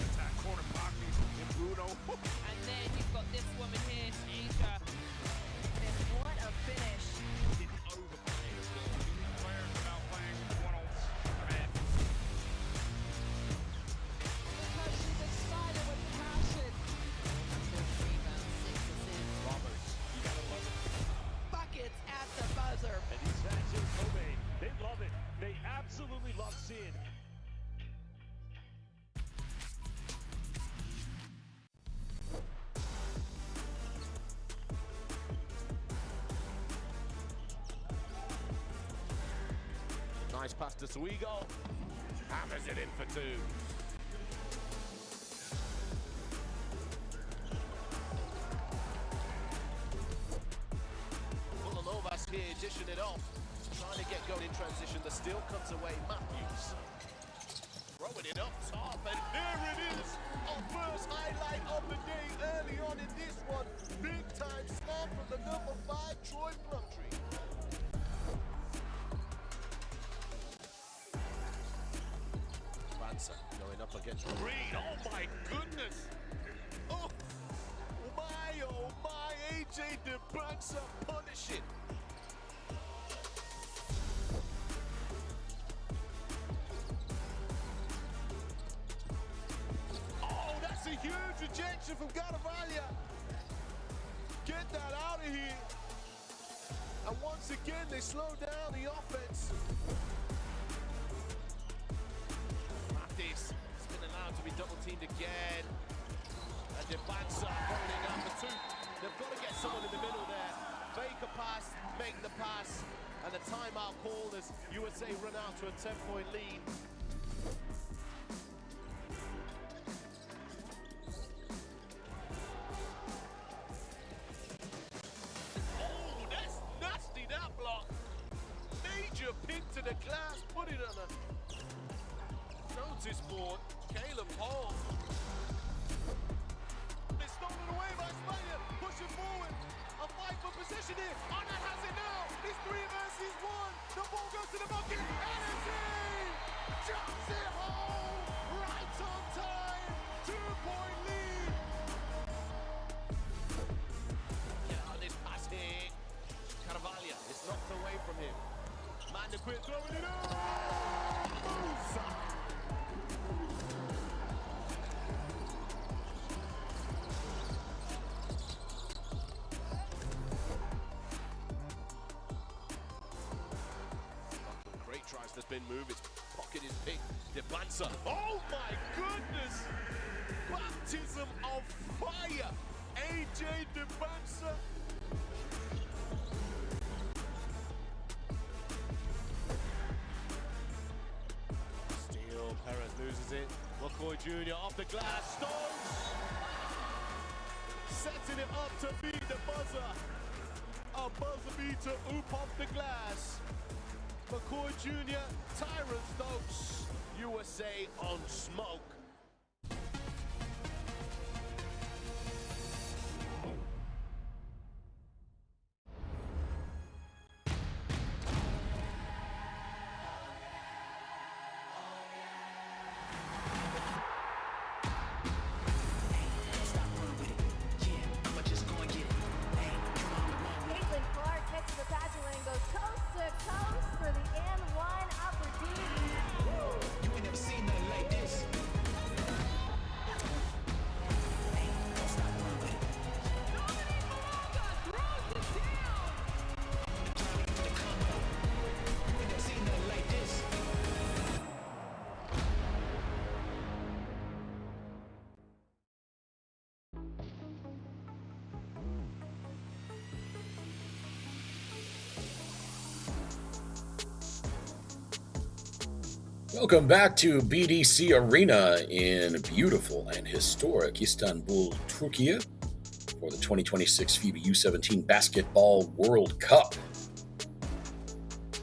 Attack corner pocket. And Bruno. And then you've got this woman here, Asia. And what a finish. Didn't overplay the ball. Two players without playing one-on-one. Because she's excited with passion. Rebound, 6 assists. Roberts, you gotta love it. Buckets at the buzzer. And these fans in Kobe, they love it. They absolutely love seeing it. Nice pass to Suigo. Hammers it in for two. Vulanovas here dishing it off. Trying to get going in transition. The steal comes away. Matthews. Throwing it up top, and there it is. Our first highlight of the day early on in this one. Big time slam from the number 5, Troy Plumtree. Bansa going up against Green. Oh my goodness! Oh my, AJ DeBansa punish it. Oh, that's a huge rejection from Garavalia. Get that out of here. And once again, they slow down the offense. This has been allowed to be double teamed again. And Debansa holding up for two. They've got to get someone in the middle there. Fake a pass, make the pass. And the timeout called as USA run out to a 10-point lead. Oh, that's nasty, that block. Major pick to the glass, put it on a notice board. Caleb Hall. It's stolen away by Spain. Pushing forward. A fight for position here. Arnott has it now. It's 3 versus 1. The ball goes to the bucket. And it's in. Jumps it home. Right on time. 2-point lead. Get on this pass here. Carvalho is knocked away from him. Man, the quit throwing it up. Great tries to spin move. His pocket is big. Debansa. Oh my goodness! Baptism of fire. AJ Debansa. Steal. Perez loses it. McCoy Jr. off the glass. Stokes setting it up to beat the buzzer. A buzzer beater oop off the glass. McCoy Jr., Tyron Stokes, USA on smoke. Coast for the N1 opportunity. You ain't never seen nothing like this. Welcome back to BDC Arena in beautiful and historic Istanbul, Turkey for the 2026 FIBA U17 Basketball World Cup.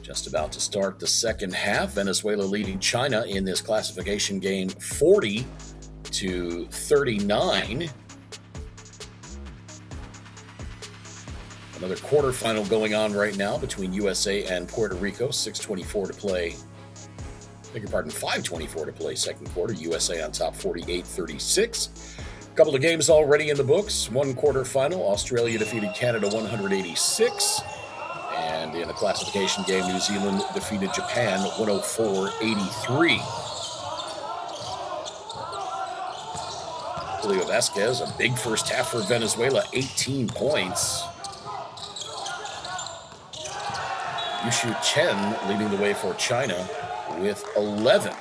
Just about to start the second half. Venezuela leading China in this classification game 40-39. Another quarterfinal going on right now between USA and Puerto Rico. 6:24 to play. Beg your pardon, 5:24 to play second quarter. USA on top 48-36. A couple of games already in the books. One quarterfinal. Australia defeated Canada 186. And in a classification game, New Zealand defeated Japan 104-83. Julio Vasquez, a big first half for Venezuela, 18 points. Yushu Chen leading the way for China with 11.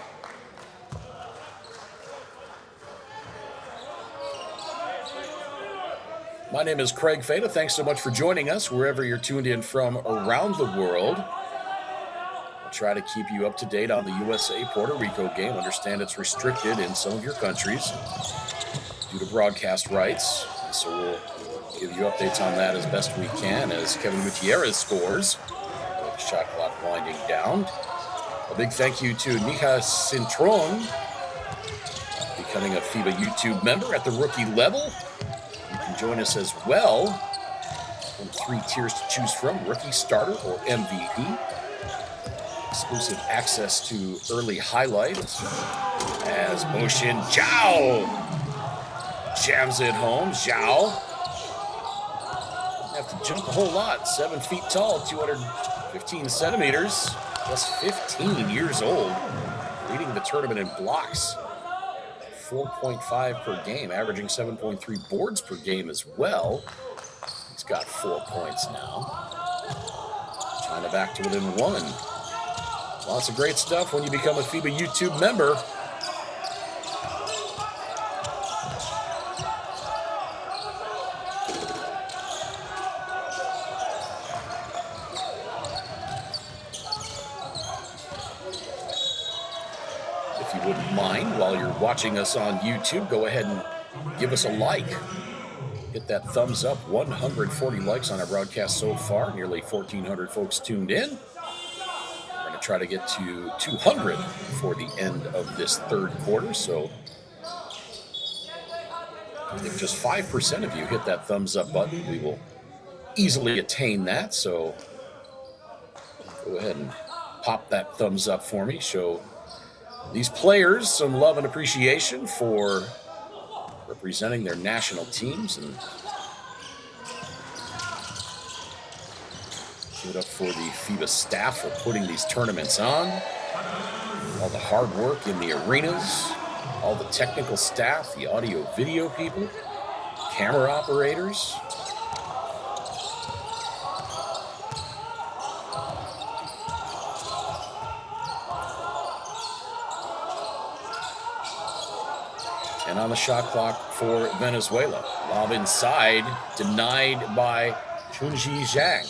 My name is Craig Feta. Thanks so much for joining us wherever you're tuned in from around the world. I'll try to keep you up to date on the USA-Puerto Rico game. Understand it's restricted in some of your countries due to broadcast rights. So we'll give you updates on that as best we can as Kevin Gutierrez scores. The shot clock winding down. A big thank you to Nika Cintron, becoming a FIBA YouTube member at the rookie level. You can join us as well from 3 tiers to choose from: rookie, starter, or MVP. Exclusive access to early highlights as Boshin Zhao jams it home. Zhao have to jump a whole lot. 7 feet tall, 215 centimeters, just 15 years old, leading the tournament in blocks. 4.5 per game, averaging 7.3 boards per game as well. He's got 4 points now. China back to within 1. Lots of great stuff when you become a FIBA YouTube member. If you wouldn't mind, while you're watching us on YouTube, go ahead and give us a like. Hit that thumbs up. 140 likes on our broadcast so far. Nearly 1,400 folks tuned in. We're going to try to get to 200 before the end of this third quarter. So if just 5% of you hit that thumbs up button, we will easily attain that. So go ahead and pop that thumbs up for me. Show these players some love and appreciation for representing their national teams, and give it up for the FIBA staff for putting these tournaments on. All the hard work in the arenas, all the technical staff, the audio video people, camera operators. And on the shot clock for Venezuela. Lob inside, denied by Chunji Zhang.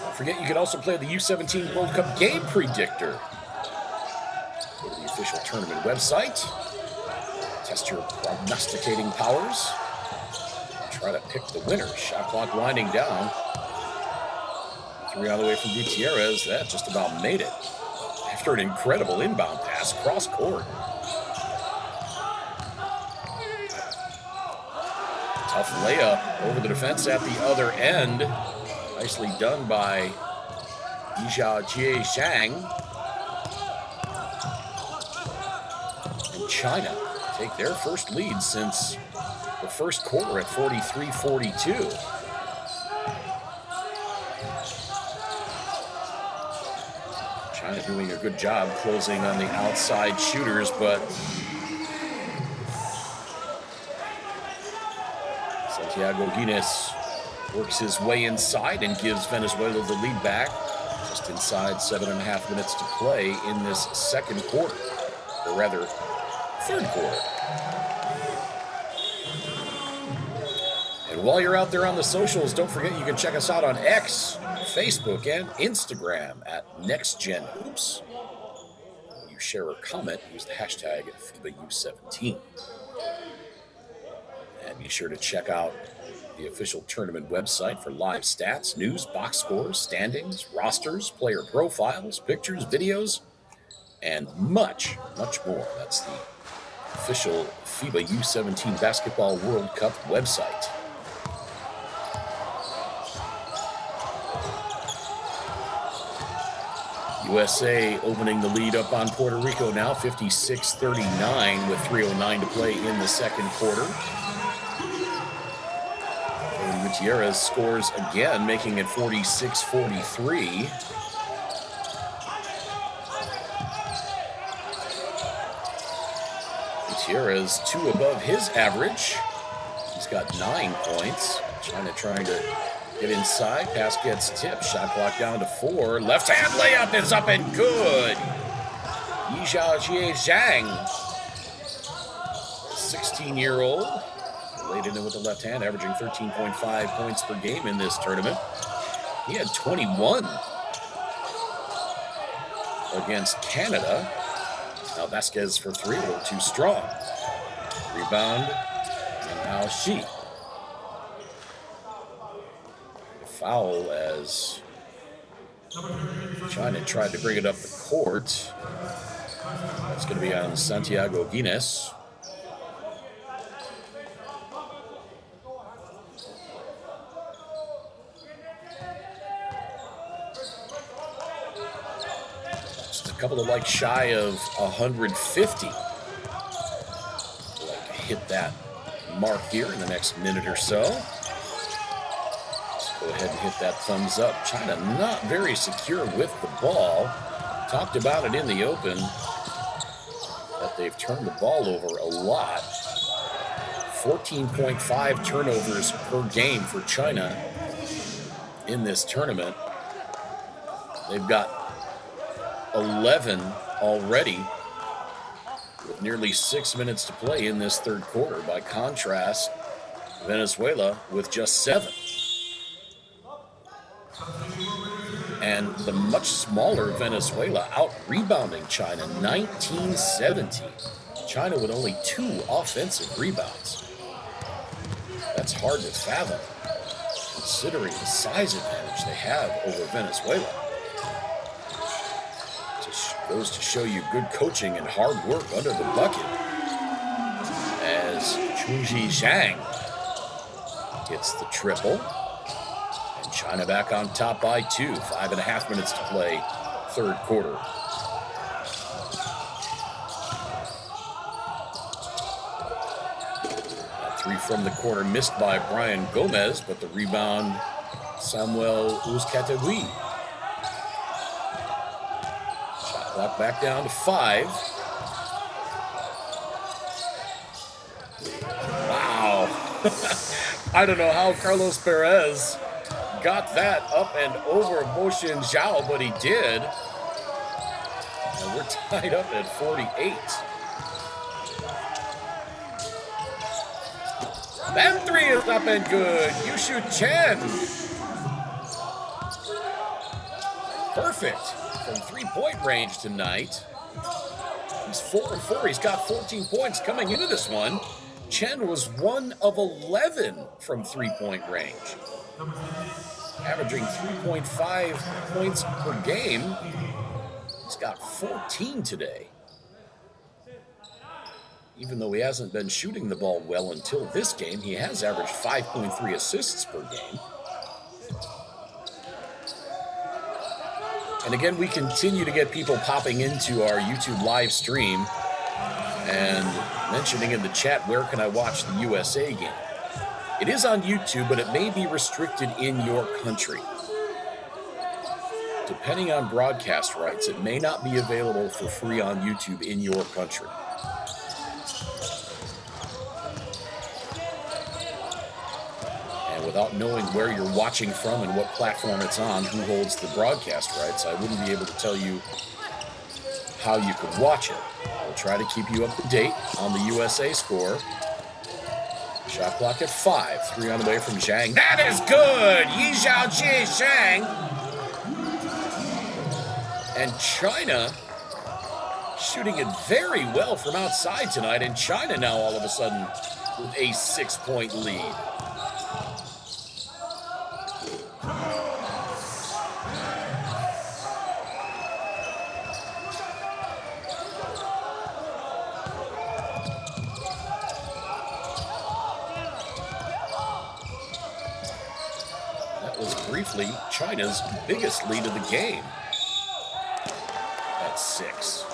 Don't forget, you can also play the U17 World Cup Game Predictor. Go to the official tournament website. Test your prognosticating powers. Try to pick the winner. Shot clock winding down. 3 on the way from Gutierrez. That just about made it after an incredible inbound pass cross court. Tough layup over the defense at the other end. Nicely done by Yijia Zhang. And China take their first lead since the first quarter at 43-42. China doing a good job closing on the outside shooters, but Santiago Guinness works his way inside and gives Venezuela the lead back just inside 7.5 minutes to play in this second quarter, or rather, third quarter. And while you're out there on the socials, don't forget you can check us out on X, Facebook, and Instagram at NextGenHoops. When you share or comment, use the hashtag FIBA U17. And be sure to check out the official tournament website for live stats, news, box scores, standings, rosters, player profiles, pictures, videos, and much, much more. That's the official FIBA U17 Basketball World Cup website. USA opening the lead up on Puerto Rico now, 56-39 with 3:09 to play in the second quarter. And Gutierrez scores again, making it 46-43. Gutierrez 2 above his average. He's got 9 points. China trying to get inside. Pass gets tipped. Shot clock down to 4. Left hand layup is up and good. Yizhao Zhang, 16-year-old, laid in with the left hand, averaging 13.5 points per game in this tournament. He had 21 against Canada. Now Vasquez for 3, a little too strong. Rebound, and now she. Foul as China tried to bring it up the court. That's going to be on Santiago Guinness. Just a couple of shy of 150. Like to hit that mark here in the next minute or so. Go ahead and hit that thumbs up. China not very secure with the ball. Talked about it in the open, that they've turned the ball over a lot. 14.5 turnovers per game for China in this tournament. They've got 11 already with nearly 6 minutes to play in this third quarter. By contrast, Venezuela with just 7. And the much smaller Venezuela out-rebounding China, 19-17. China with only 2 offensive rebounds. That's hard to fathom, considering the size advantage they have over Venezuela. Just goes to show you good coaching and hard work under the bucket. As Chunji Zhang gets the triple. China back on top by 2. 5.5 minutes to play, third quarter. That 3 from the corner missed by Brian Gomez, but the rebound, Samuel Uzcategui. Shot clock back down to 5. Wow. I don't know how Carlos Perez got that up and over Boshin Zhao, but he did. And we're tied up at 48. That 3 is up and good. Yushu Chen. Perfect from 3-point range tonight. He's 4-4. He's got 14 points coming into this one. Chen was 1 of 11 from 3-point range, averaging 3.5 points per game. He's got 14 today. Even though he hasn't been shooting the ball well until this game, he has averaged 5.3 assists per game. And again, we continue to get people popping into our YouTube live stream and mentioning in the chat, where can I watch the USA game? It is on YouTube, but it may be restricted in your country. Depending on broadcast rights, it may not be available for free on YouTube in your country. And without knowing where you're watching from and what platform it's on, who holds the broadcast rights, I wouldn't be able to tell you how you could watch it. We'll try to keep you up to date on the USA score. Shot clock at 5. 3 on the way from Zhang. That is good! Yi Zhaoji Zhang. And China shooting it very well from outside tonight. And China now all of a sudden with a 6-point lead. Briefly, China's biggest lead of the game. That's 6.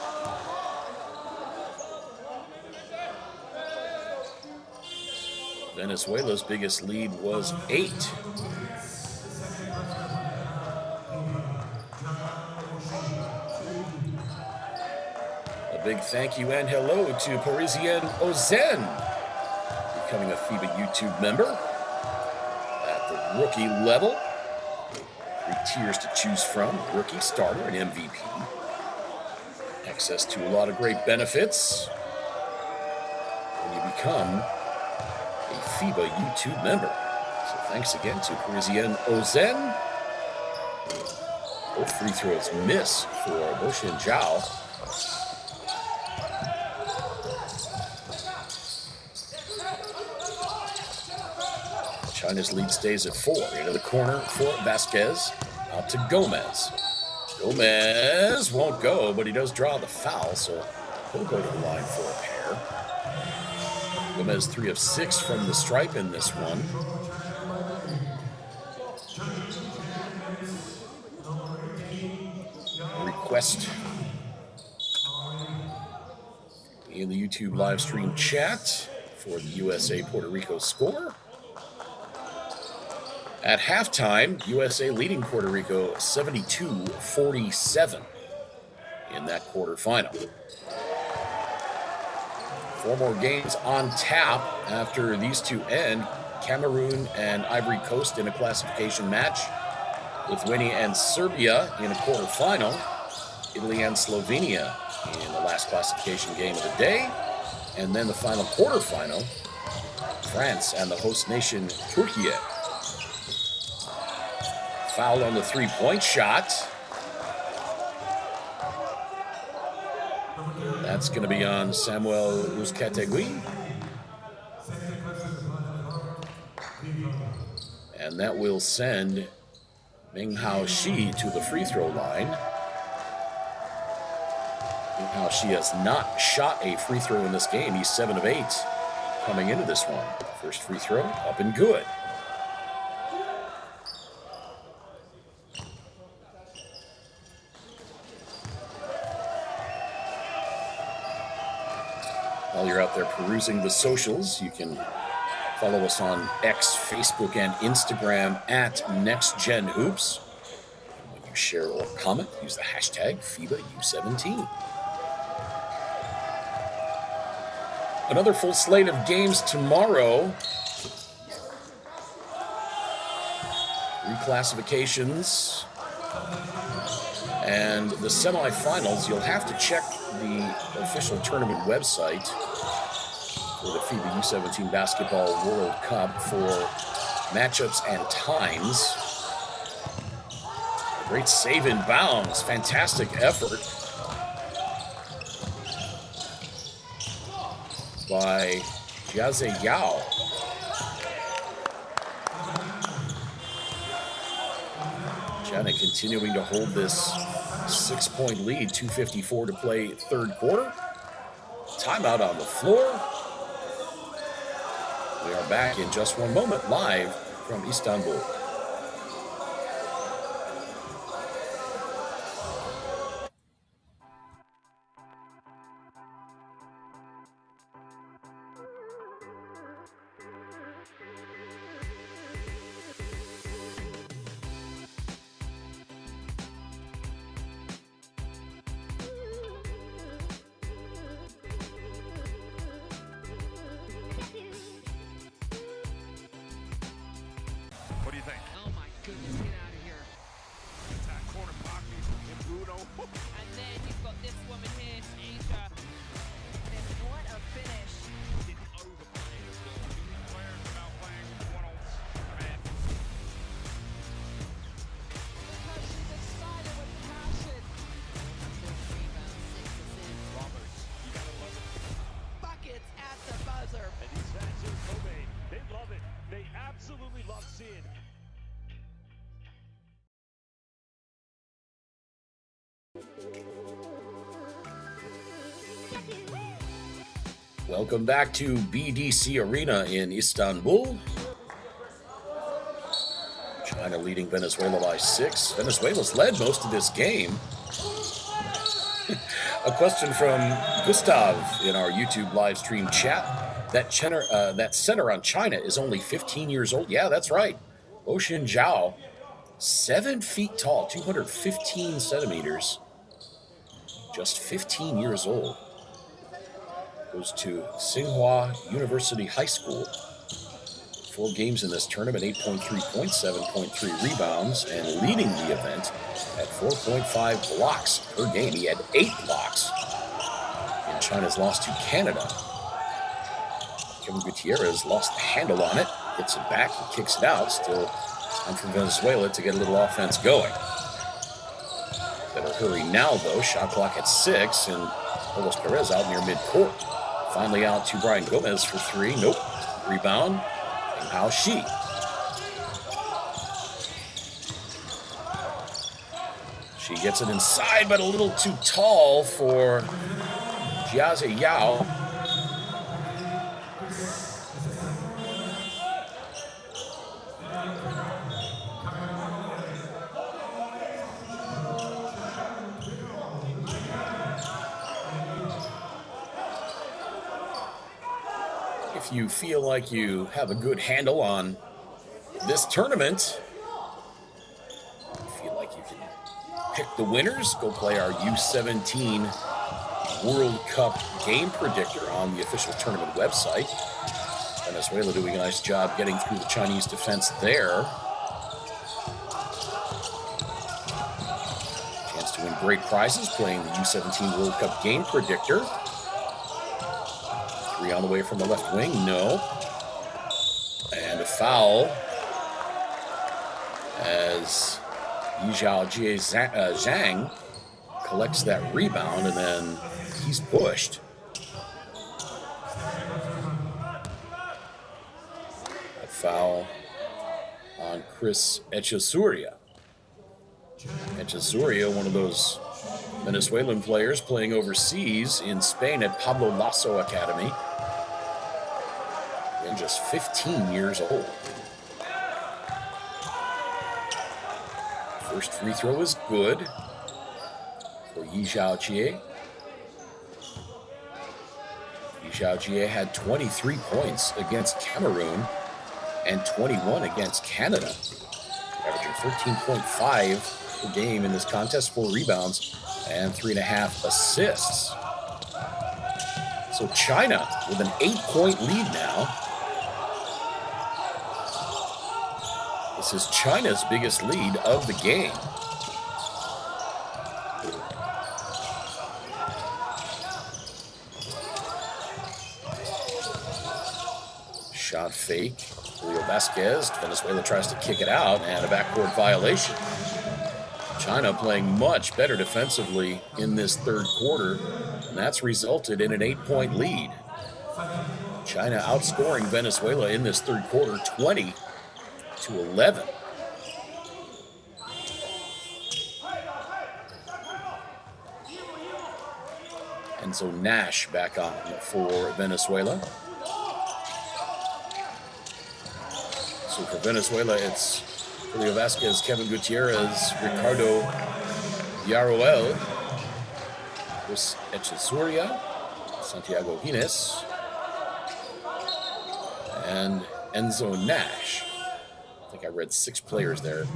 Venezuela's biggest lead was 8. A big thank you and hello to Parisienne Ozen, becoming a FIBA YouTube member at the rookie level. 3 tiers to choose from: rookie, starter, and MVP. Access to a lot of great benefits when you become a FIBA YouTube member. So thanks again to Parisienne Ozen. Both free throws miss for Boshin Zhao. China's lead stays at 4. Into the corner for Vasquez. Out to Gomez. Gomez won't go, but he does draw the foul, so he'll go to the line for a pair. Gomez 3 of 6 from the stripe in this one. Request in the YouTube live stream chat for the USA Puerto Rico score. At halftime, USA leading Puerto Rico 72-47 in that quarterfinal. 4 more games on tap after these two end. Cameroon and Ivory Coast in a classification match. Lithuania and Serbia in a quarterfinal. Italy and Slovenia in the last classification game of the day. And then the final quarterfinal, France and the host nation, Turkey. Foul on the 3-point shot. That's going to be on Samuel Uzcategui. And that will send Minghao Shi to the free throw line. Minghao Shi has not shot a free throw in this game. He's 7 of 8 coming into this one. First free throw up and good. While you're out there perusing the socials, you can follow us on X, Facebook, and Instagram at NextGenHoops. When you share or comment, use the hashtag FIBA U17. Another full slate of games tomorrow. 3 classifications. And the semifinals, you'll have to check the official tournament website for the FIBA U17 Basketball World Cup for matchups and times. A great save in bounds. Fantastic effort by Jiaze Yao. China continuing to hold this 6-point lead, 2:54 to play third quarter. Timeout on the floor. We are back in just one moment, live from Istanbul. What do you think? Welcome back to BDC Arena in Istanbul. China leading Venezuela by 6. Venezuela's led most of this game. A question from Gustav in our YouTube live stream chat. That center on China is only 15 years old. Yeah, that's right. Ocean Zhao, 7 feet tall, 215 centimeters. Just 15 years old. Goes to Tsinghua University High School. 4 games in this tournament, 8.3 points, 7.3 rebounds, and leading the event at 4.5 blocks per game. He had 8 blocks in China's loss to Canada. Kevin Gutierrez lost the handle on it, hits it back, and kicks it out. Still time for Venezuela to get a little offense going. Better hurry now, though. Shot clock at 6, and Carlos Perez out near midcourt. Finally out to Brian Gomez for 3. Nope. Rebound. And Hao Shi. She gets it inside, but a little too tall for Jiazi Yao. If you feel like you have a good handle on this tournament, feel like you can pick the winners, go play our U17 World Cup game predictor on the official tournament website. Venezuela doing a nice job getting through the Chinese defense there. Chance to win great prizes playing the U17 World Cup game predictor. 3 on the way from the left wing, no. And a foul as Yizhao Jie Zhang collects that rebound, and then he's pushed. A foul on Chris Echezuria. Echezuria, one of those Venezuelan players playing overseas in Spain at Pablo Lasso Academy. And just 15 years old. First free throw is good for Yi Zhaojie. Yi Zhaojie had 23 points against Cameroon and 21 against Canada, averaging 13.5 per game in this contest, 4 rebounds and 3.5 assists. So China with an 8-point lead now. This is China's biggest lead of the game. Shot fake. Julio Vasquez. Venezuela tries to kick it out, and a backcourt violation. China playing much better defensively in this third quarter, and that's resulted in an 8-point lead. China outscoring Venezuela in this third quarter 20-11. Enzo Nash back on for Venezuela. So for Venezuela, it's Julio Vasquez, Kevin Gutierrez, Ricardo Villarroel, Chris Echezuria, Santiago Guinness, and Enzo Nash. I think I read 6 players there.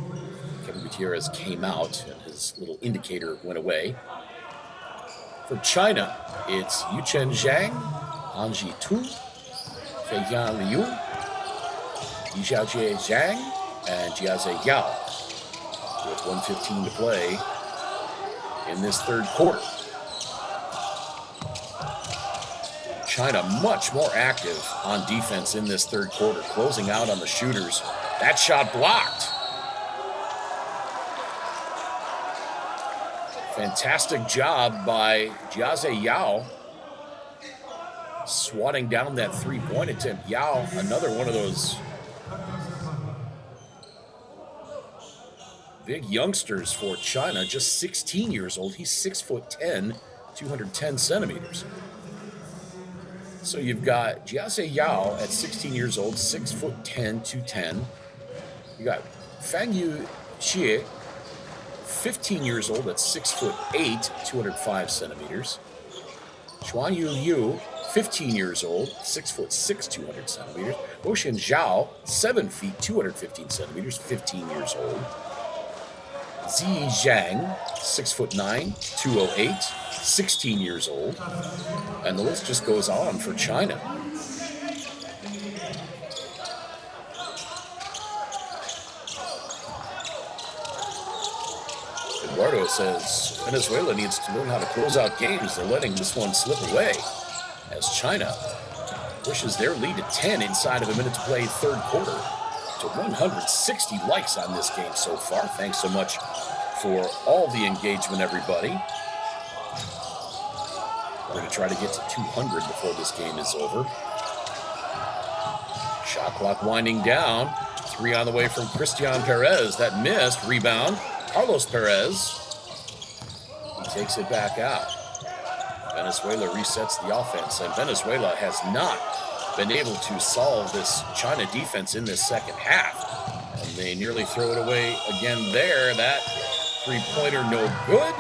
Kevin Gutierrez came out, and his little indicator went away. For China, it's Yuchen Zhang, Hanji Tu, Feiyan Liu, Yizhaojie Zhang, and Jiaze Yao, with 1:15 to play in this third quarter. China much more active on defense in this third quarter, closing out on the shooters. That shot blocked. Fantastic job by Jiaze Yao, swatting down that three-point attempt. Yao, another one of those big youngsters for China, just 16 years old. He's 6'10", 210 centimeters. So you've got Jiase Yao at 16 years old, 6'10", 210. You got Fangyu Xie, 15 years old at 6'8", 205 centimeters. Xuanyu Yu, 15 years old, 6'6", 200 centimeters. Ocean Zhao, 7 feet, 215 centimeters, 15 years old. Zi Zhang, 6'9", 208, 16 years old. And the list just goes on for China. Eduardo says Venezuela needs to learn how to close out games. They're letting this one slip away as China pushes their lead to 10 inside of a minute to play third quarter to 160 likes on this game so far. Thanks so much for all the engagement, everybody. We're going to try to get to 200 before this game is over. Shot clock winding down. 3 on the way from Christian Perez. That missed. Rebound. Carlos Perez. He takes it back out. Venezuela resets the offense, and Venezuela has not been able to solve this China defense in this second half. And they nearly throw it away again there. That three-pointer no good.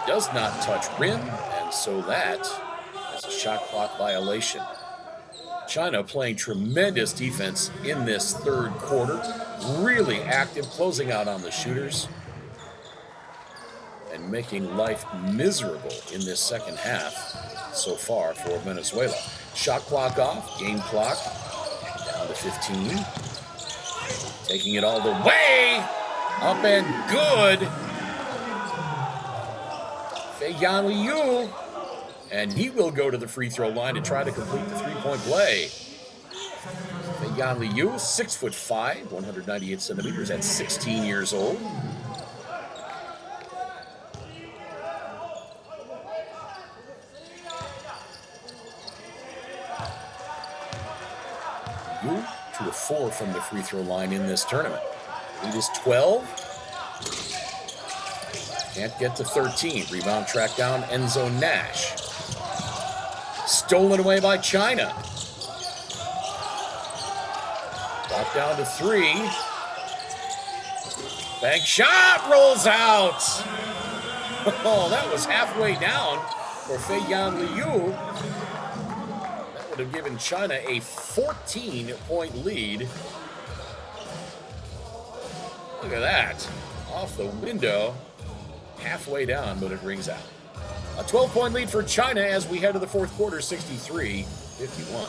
Does not touch rim, and so that is a shot clock violation. China playing tremendous defense in this third quarter. Really active, closing out on the shooters and making life miserable in this second half so far for Venezuela. Shot clock off, game clock down to 15. Taking it all the way, up and good. Feiyan Liu, and he will go to the free throw line to try to complete the three-point play. Feiyan Liu, 6'5", 198 centimeters at 16 years old. Liu to a 4 from the free throw line in this tournament. Lead is 12. Can't get to 13. Rebound track down, Enzo Nash. Stolen away by China. Brought down to 3. Bank shot rolls out. Oh, that was halfway down for Feiyan Liu. That would have given China a 14-point lead. Look at that. Off the window. Halfway down, but it rings out. A 12-point lead for China as we head to the fourth quarter, 63-51.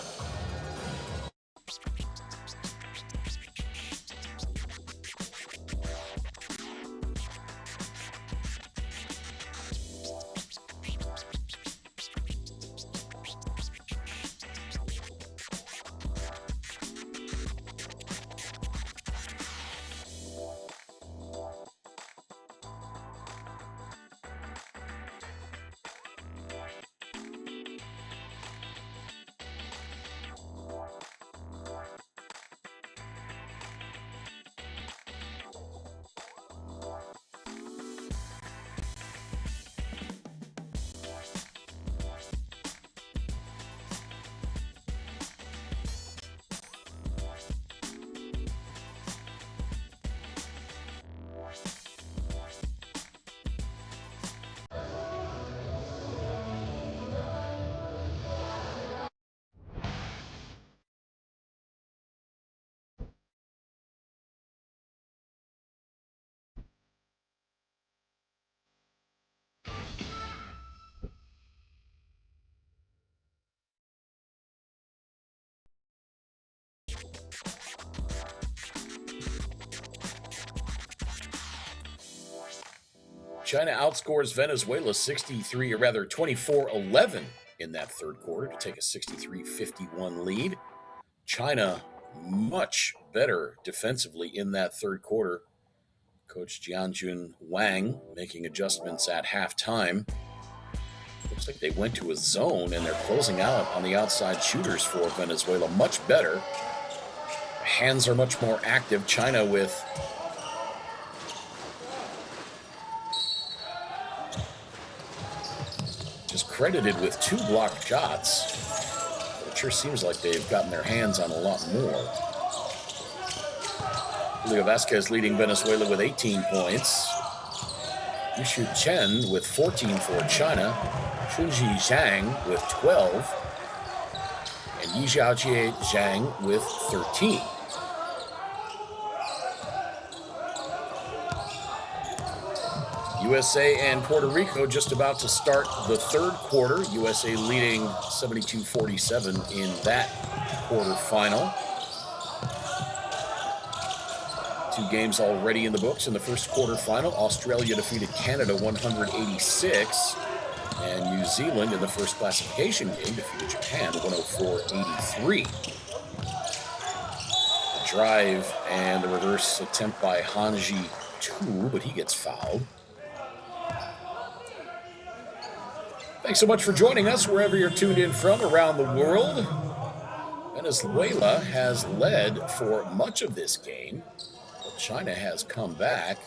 China outscores Venezuela 24-11 in that third quarter to take a 63-51 lead. China much better defensively in that third quarter. Coach Jianjun Wang making adjustments at halftime. Looks like they went to a zone and they're closing out on the outside shooters for Venezuela much better. Hands are much more active. China with just credited with 2 blocked shots. sure seems like they've gotten their hands on a lot more. Julio Vasquez leading Venezuela with 18 points. Yushu Chen with 14 for China. Chunji Zhang with 12. And Yijiajie Zhang with 13. USA and Puerto Rico just about to start the third quarter. USA leading 72-47 in that quarterfinal. 2 games already in the books in the first quarterfinal. Australia defeated Canada 186. And New Zealand in the first classification game defeated Japan 104-83. The drive and the reverse attempt by Hanji Tu, but he gets fouled. Thanks so much for joining us wherever you're tuned in from around the world. Venezuela has led for much of this game, but China has come back.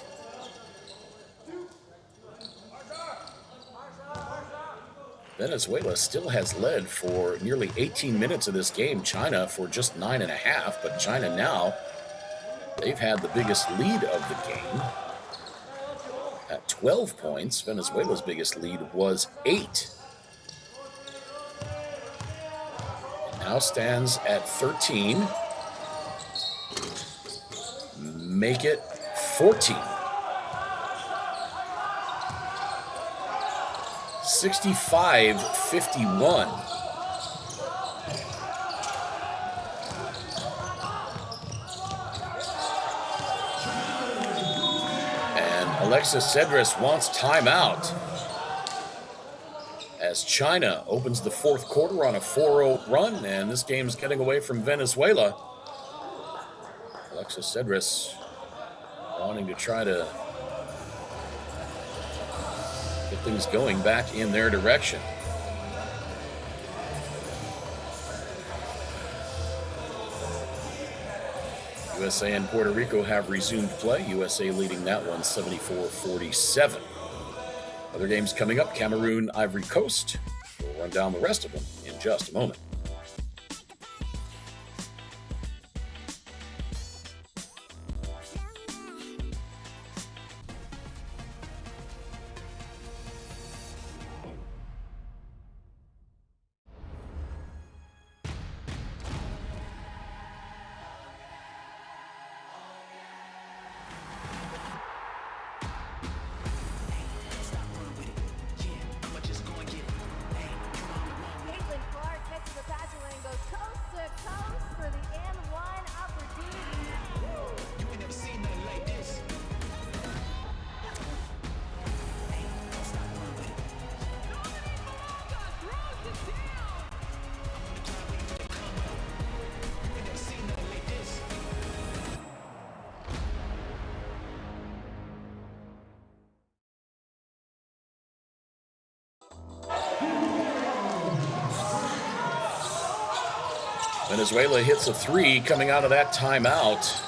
Venezuela still has led for nearly 18 minutes of this game. China for just 9.5, but China now, they've had the biggest lead of the game at 12 points. Venezuela's biggest lead was 8. It now stands at 13. Make it 14. 65-51. Alexis Cedras wants timeout as China opens the fourth quarter on a 4-0 run, and this game's getting away from Venezuela. Alexis Cedras wanting to try to get things going back in their direction. USA and Puerto Rico have resumed play. USA leading that one 74-47. Other games coming up, Cameroon, Ivory Coast. We'll run down the rest of them in just a moment. Venezuela hits a 3 coming out of that timeout.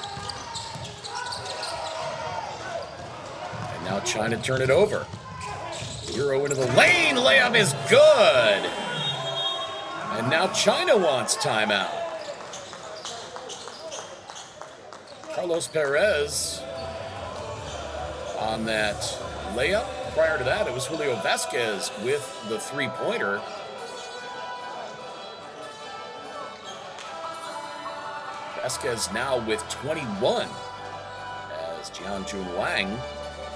And now China turn it over. Euro into the lane, layup is good. And now China wants timeout. Carlos Perez on that layup. Prior to that, it was Julio Vasquez with the three-pointer. Vasquez now with 21 as Jianjun Wang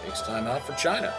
takes time out for China.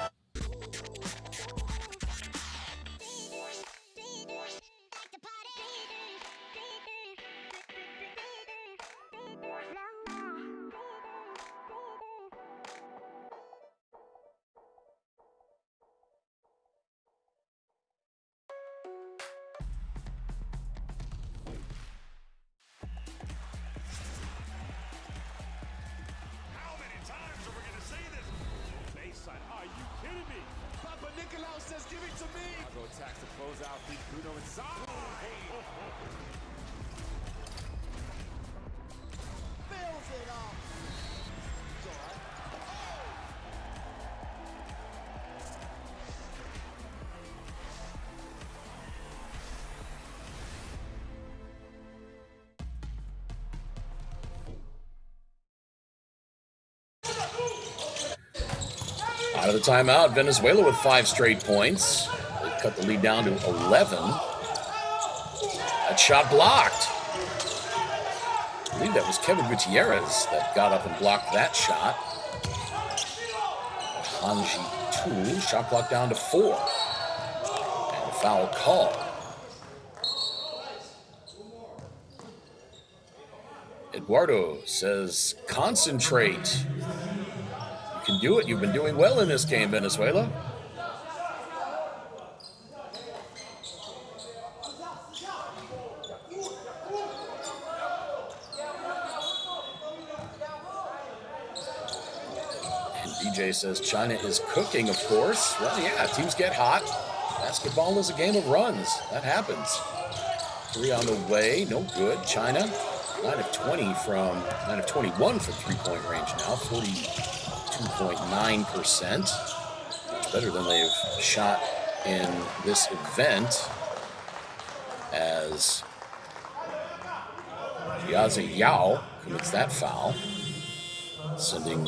Another timeout. Venezuela with 5 straight points. They cut the lead down to 11. That shot blocked. I believe that was Kevin Gutierrez that got up and blocked that shot. Hanji 2, shot clock down to 4. And a foul call. Eduardo says, concentrate. You can do it. You've been doing well in this game, Venezuela. And DJ says, China is cooking, of course. Well, yeah, teams get hot. Basketball is a game of runs. That happens. 3 on the way. No good. China 9 of 21 from three-point range now, 42.9%. Much better than they've shot in this event, as Jiazi Yao commits that foul, sending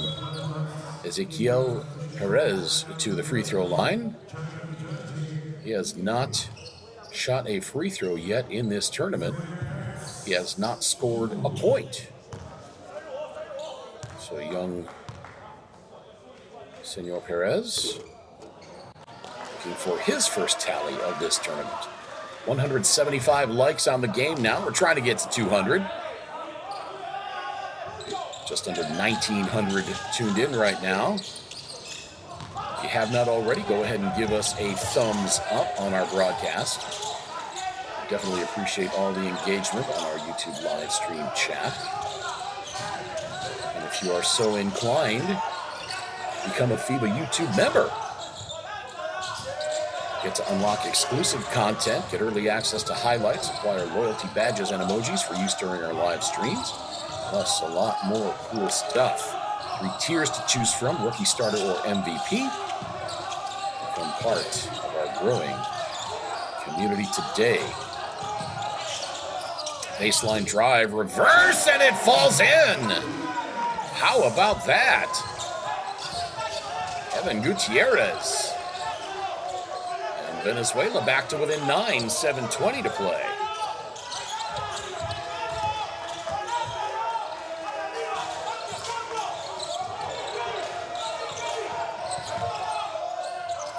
Ezequiel Perez to the free throw line. He has not shot a free throw yet in this tournament. He has not scored a point. So young Senor Perez looking for his first tally of this tournament. 175 likes on the game now. We're trying to get to 200. Just under 1,900 tuned in right now. If you have not already, go ahead and give us a thumbs up on our broadcast. Definitely appreciate all the engagement on our YouTube live stream chat. And if you are so inclined, become a FIBA YouTube member. Get to unlock exclusive content, get early access to highlights, acquire loyalty badges and emojis for use during our live streams, plus a lot more cool stuff. 3 tiers to choose from, rookie, starter, or MVP. Become part of our growing community today. Baseline drive, reverse, and it falls in. How about that? Kevin Gutierrez. And Venezuela back to within 9, 7:20 to play.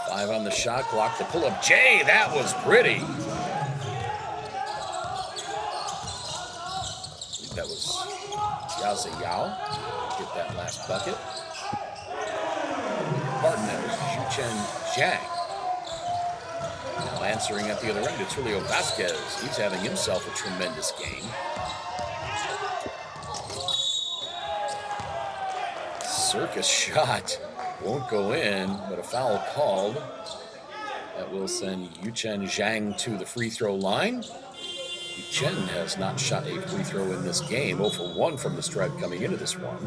Five on the shot clock. The pull-up J, that was pretty. That was Jiazi Yao. Get that last bucket. Pardon, that was Yuchen Zhang. Now answering at the other end, it's Julio Vasquez. He's having himself a tremendous game. Circus shot won't go in, but a foul called. That will send Yuchen Zhang to the free throw line. Chen has not shot a free throw in this game. 0 for 1 from the stripe coming into this one.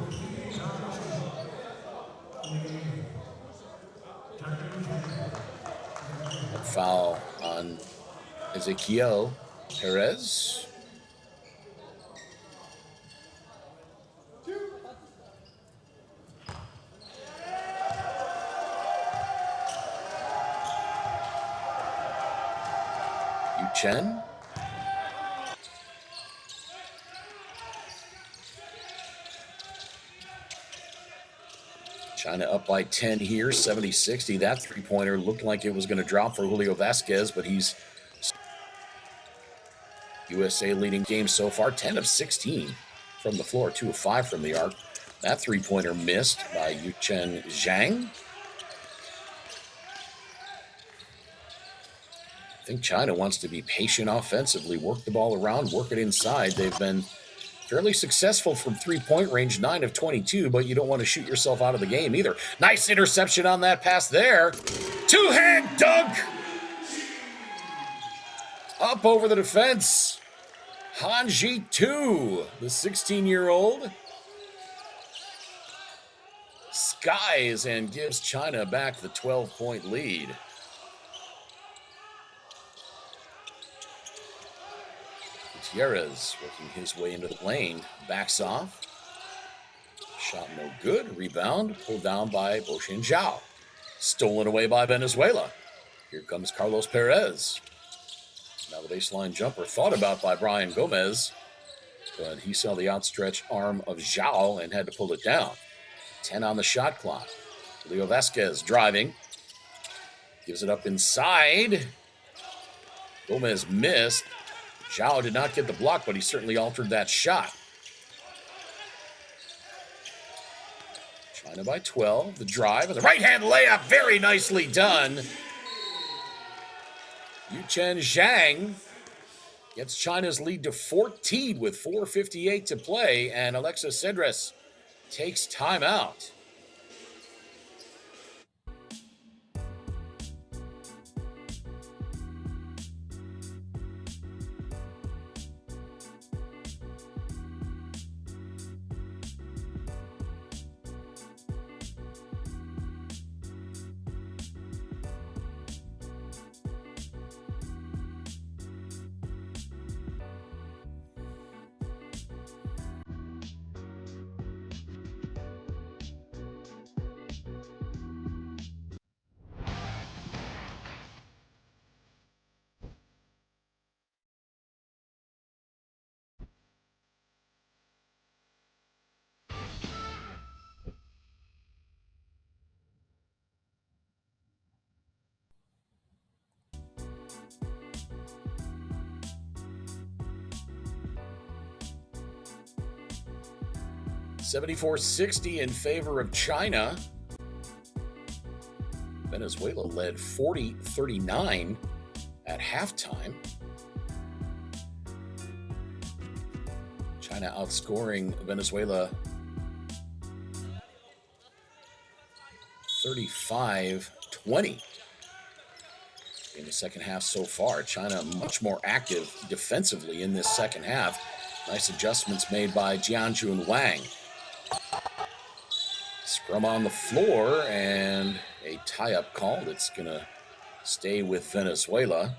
A foul on Ezequiel Perez. Chen. China up by 10 here, 70-60. That three-pointer looked like it was going to drop for Julio Vasquez, but he's USA leading game so far, 10 of 16 from the floor, 2 of 5 from the arc. That three-pointer missed by Yuchen Zhang. I think China wants to be patient offensively, work the ball around, work it inside. They've been fairly successful from three-point range, 9 of 22, but you don't want to shoot yourself out of the game either. Nice interception on that pass there. Two-hand dunk. Up over the defense. Hanji 2, the 16-year-old, skies and gives China back the 12-point lead. Gutierrez working his way into the lane, backs off. Shot no good. Rebound pulled down by Boshin Zhao. Stolen away by Venezuela. Here comes Carlos Perez. Now the baseline jumper thought about by Brian Gomez, but he saw the outstretched arm of Zhao and had to pull it down. 10 on the shot clock. Leo Vasquez driving. Gives it up inside. Gomez missed. Zhao did not get the block, but he certainly altered that shot. China by 12. The drive and the right-hand layup. Very nicely done. Yuchen Zhang gets China's lead to 14 with 4:58 to play, and Alexis Cedres takes timeout. $74-60 in favor of China. Venezuela led 40-39 at halftime. China outscoring Venezuela 35-20 in the second half so far. China much more active defensively in this second half. Nice adjustments made by Jianjun Wang. Scrum on the floor and a tie-up called. It's going to stay with Venezuela.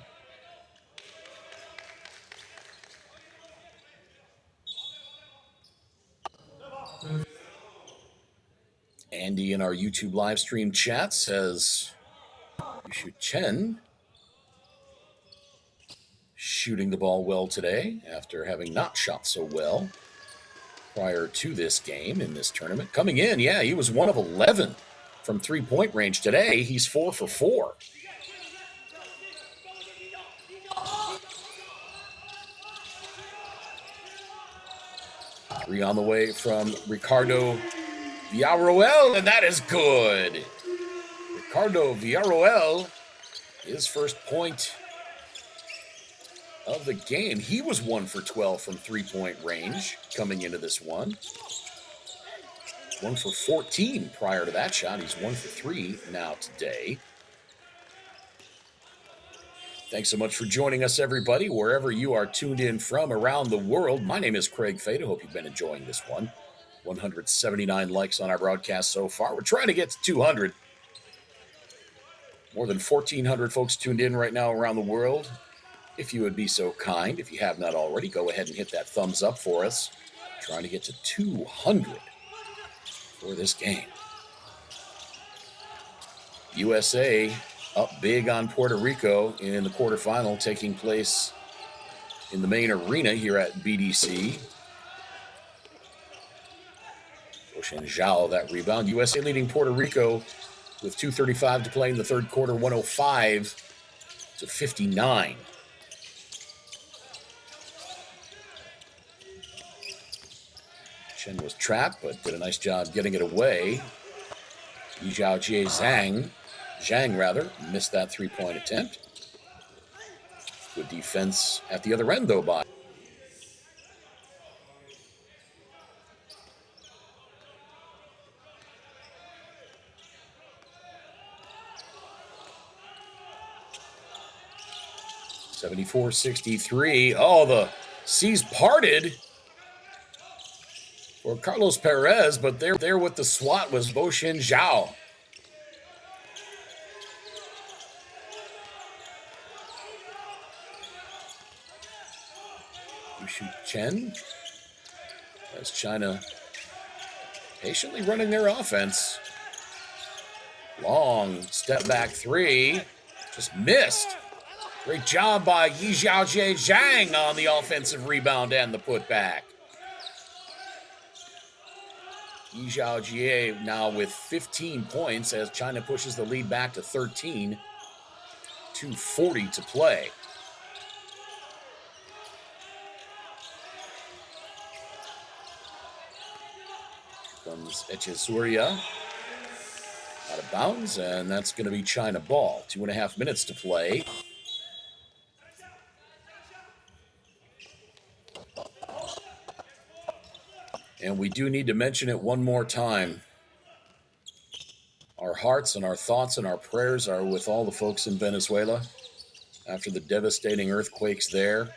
Andy in our YouTube live stream chat says Yushu Chen shooting the ball well today after having not shot so well prior to this game in this tournament. Coming in, yeah, he was 1 of 11 from three-point range today. He's 4 for 4. Three on the way from Ricardo Villarroel, and that is good. Ricardo Villarroel, his first point of the game. He was 1 for 12 from three-point range coming into this one. 1 for 14 prior to that shot. He's 1 for 3 now today. Thanks so much for joining us, everybody, wherever you are tuned in from around the world. My name is Craig Fade. I hope you've been enjoying this one. 179 likes on our broadcast so far. We're trying to get to 200. More than 1,400 folks tuned in right now around the world. If you would be so kind, if you have not already, go ahead and hit that thumbs up for us. Trying to get to 200 for this game. USA up big on Puerto Rico in the quarterfinal, taking place in the main arena here at BDC. Ocean Zhao, that rebound. USA leading Puerto Rico with 2:35 to play in the third quarter, 105-59. Chen was trapped, but did a nice job getting it away. Zhang missed that three-point attempt. Good defense at the other end, though, by $74-63. Oh, the seas parted for Carlos Perez, but there with the swat was Boxin Zhao. Yushu Chen, as China patiently running their offense Long step back three. Just missed. Great job by Yijiao Zhang on the offensive rebound and the putback. Yijiao now with 15 points as China pushes the lead back to 13. 2:40 to play. Comes Echesurria out of bounds, and that's going to be China ball. 2.5 minutes to play. And we do need to mention it one more time. Our hearts and our thoughts and our prayers are with all the folks in Venezuela after the devastating earthquakes there.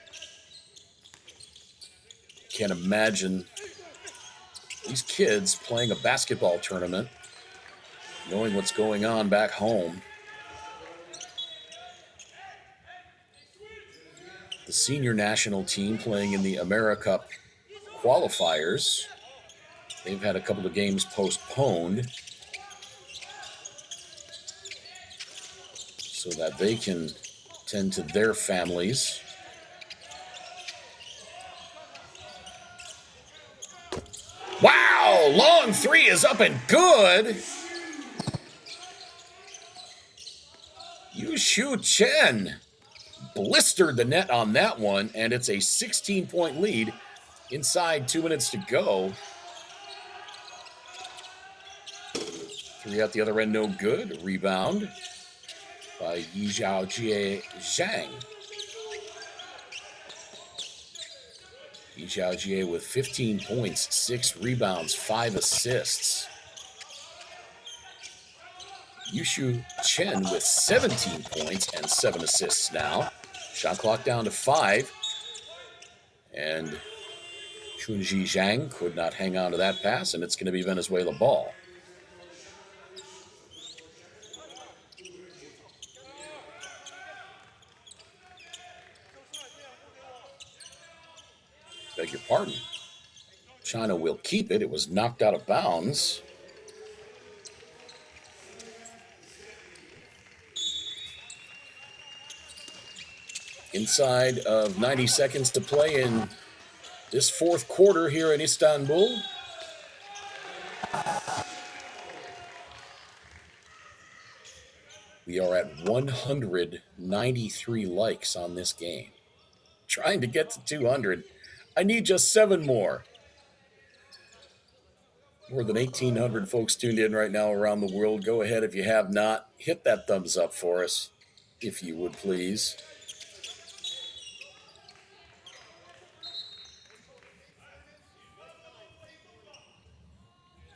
Can't imagine these kids playing a basketball tournament, knowing what's going on back home. The senior national team playing in the AmeriCup qualifiers. They've had a couple of games postponed so that they can tend to their families. Wow! Long three is up and good. Yushu Chen blistered the net on that one, and it's a 16-point lead inside 2 minutes to go. Three out the other end, no good. Rebound by Yijiao Zhang. Yijiao with 15 points, 6 rebounds, 5 assists. Yushu Chen with 17 points and 7 assists now. Shot clock down to 5. And Chunji Zhang could not hang on to that pass, and it's going to be Venezuela ball. Beg your pardon. China will keep it. It was knocked out of bounds. Inside of 90 seconds to play in this fourth quarter here in Istanbul. We are at 193 likes on this game. Trying to get to 200. I need just 7 more. More than 1,800 folks tuned in right now around the world. Go ahead, if you have not, hit that thumbs up for us, if you would please.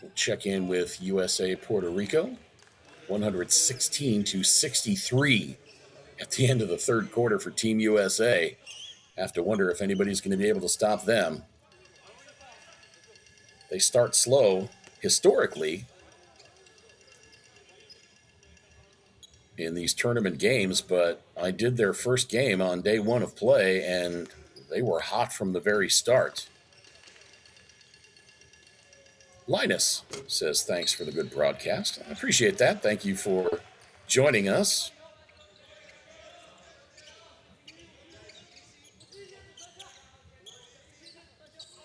We'll check in with USA Puerto Rico. 116-63 at the end of the third quarter for Team USA. Have to wonder if anybody's going to be able to stop them. They start slow historically in these tournament games, but I did their first game on day 1 of play, and they were hot from the very start. Linus says, thanks for the good broadcast. I appreciate that. Thank you for joining us.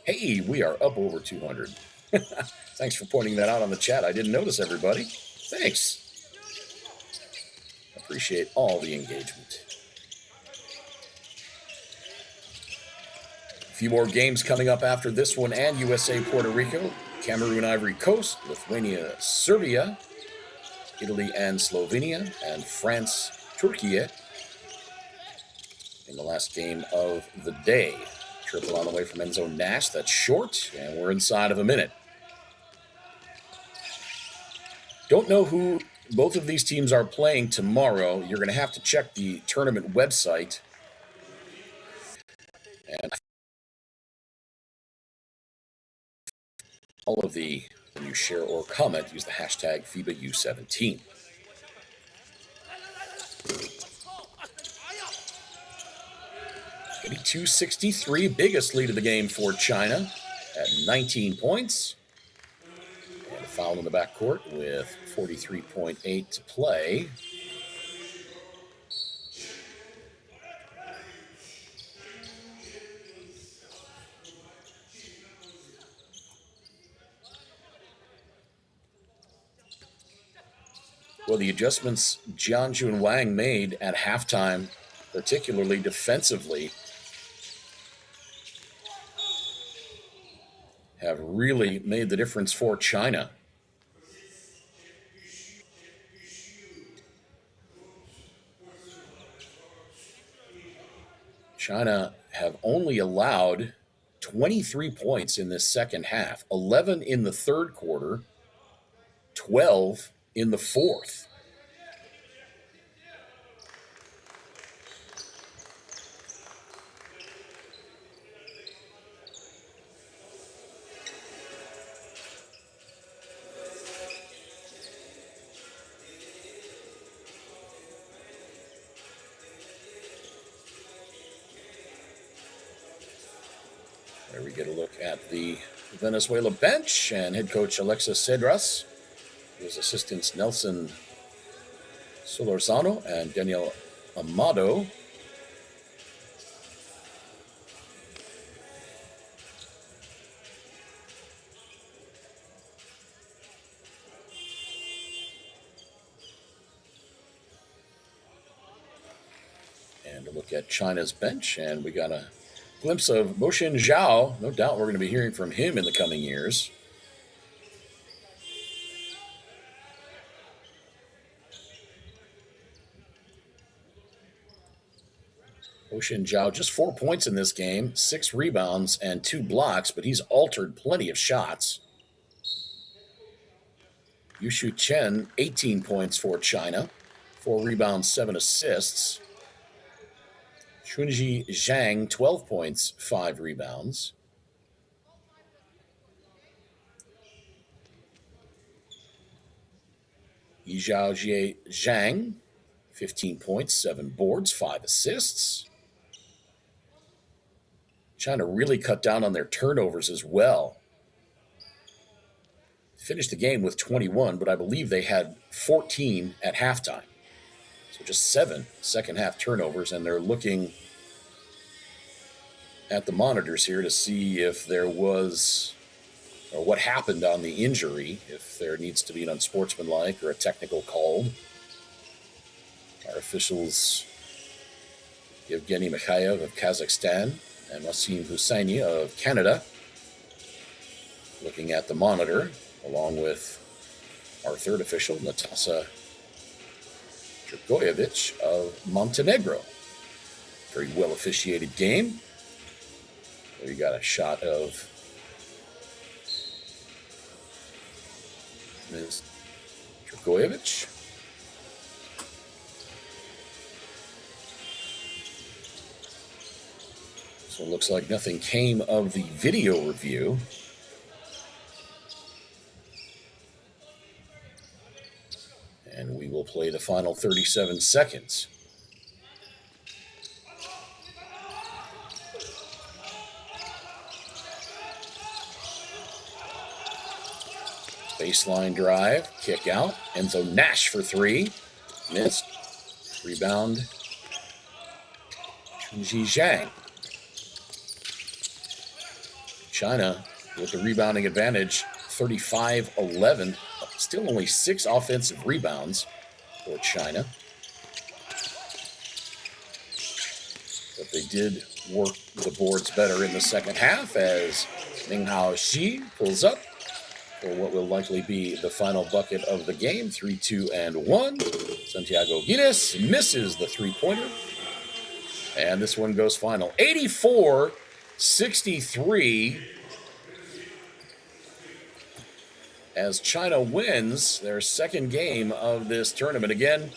Hey, we are up over 200. Thanks for pointing that out on the chat. I didn't notice everybody. Thanks. Appreciate all the engagement. A few more games coming up after this one and USA Puerto Rico. Cameroon, Ivory Coast, Lithuania, Serbia, Italy and Slovenia, and France, Turkey in the last game of the day. Triple on the way from Enzo Nash. That's short, and we're inside of a minute. Don't know who both of these teams are playing tomorrow. You're going to have to check the tournament website. And all of the, when you share or comment, use the hashtag FIBA U17. $82-63, biggest lead of the game for China at 19 points. And a foul in the backcourt with 43.8 to play. Well, the adjustments Jianjun Wang made at halftime, particularly defensively, have really made the difference for China. China have only allowed 23 points in this second half, 11 in the third quarter, 12 in the fourth. There we get a look at the Venezuela bench and head coach Alexis Cedras, his assistants Nelson Solorzano and Daniel Amado. And a look at China's bench, and we got a glimpse of Boshin Zhao. No doubt we're going to be hearing from him in the coming years. Boshin Zhao, just 4 points in this game, 6 rebounds and 2 blocks, but he's altered plenty of shots. Yushu Chen, 18 points for China, 4 rebounds, 7 assists. Chunji Zhang, 12 points, 5 rebounds. Yijiao Zhang, 15 points, 7 boards, 5 assists. China really cut down on their turnovers as well. Finished the game with 21, but I believe they had 14 at halftime. So just 7 second half turnovers, and they're looking at the monitors here to see if there was, or what happened on the injury, if there needs to be an unsportsmanlike or a technical called. Our officials, Yevgeny Mikhayev of Kazakhstan and Wasim Husseini of Canada, looking at the monitor, along with our third official, Natasa Dragojevic of Montenegro. Very well officiated game. There you got a shot of Ms. Dragojevic. So it looks like nothing came of the video review. And we will play the final 37 seconds. Baseline drive, kick out. Enzo Nash for 3. Missed. Rebound. Chunji Zhang. China with the rebounding advantage, 35-11. Still only 6 offensive rebounds for China. But they did work the boards better in the second half as Minghao Shi pulls up for what will likely be the final bucket of the game. 3-2-1. Santiago Guinness misses the three-pointer. And this one goes final. 84-63. As China wins their second game of this tournament. Again,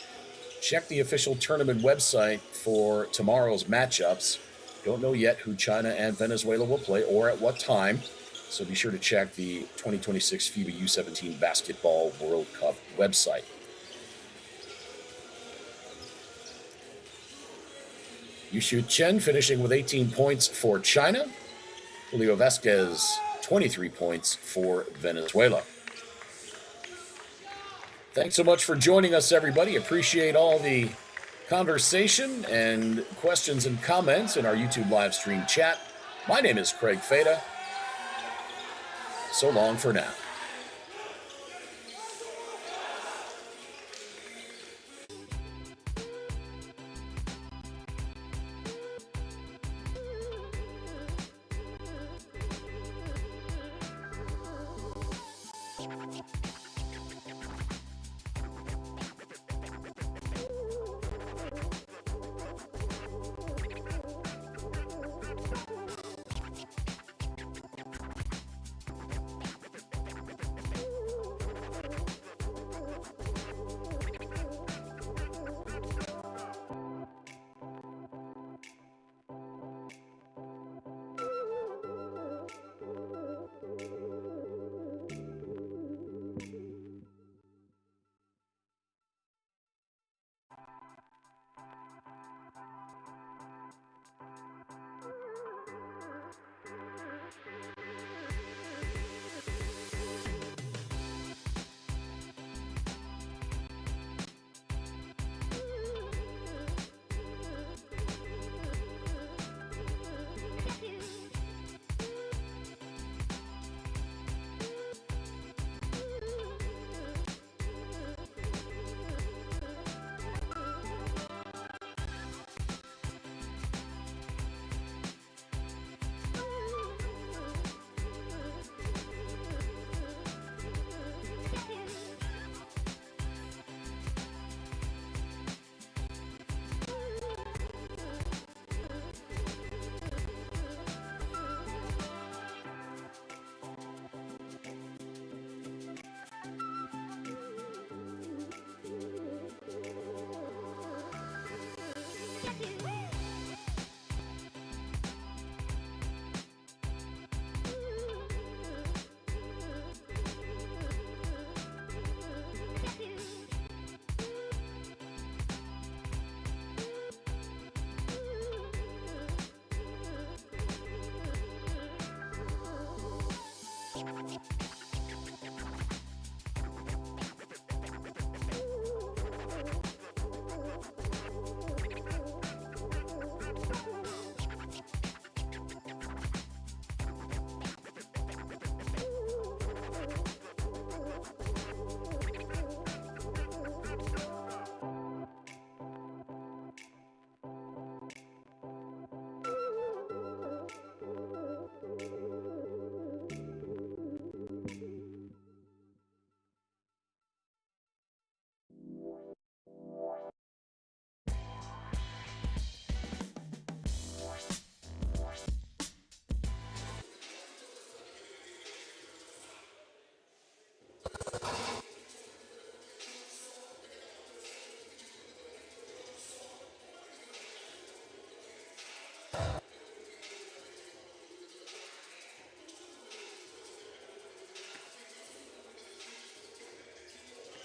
check the official tournament website for tomorrow's matchups. Don't know yet who China and Venezuela will play or at what time. So be sure to check the 2026 FIBA U17 Basketball World Cup website. Yushu Chen finishing with 18 points for China. Julio Vasquez, 23 points for Venezuela. Thanks so much for joining us, everybody. Appreciate all the conversation and questions and comments in our YouTube live stream chat. My name is Craig Feda. So long for now.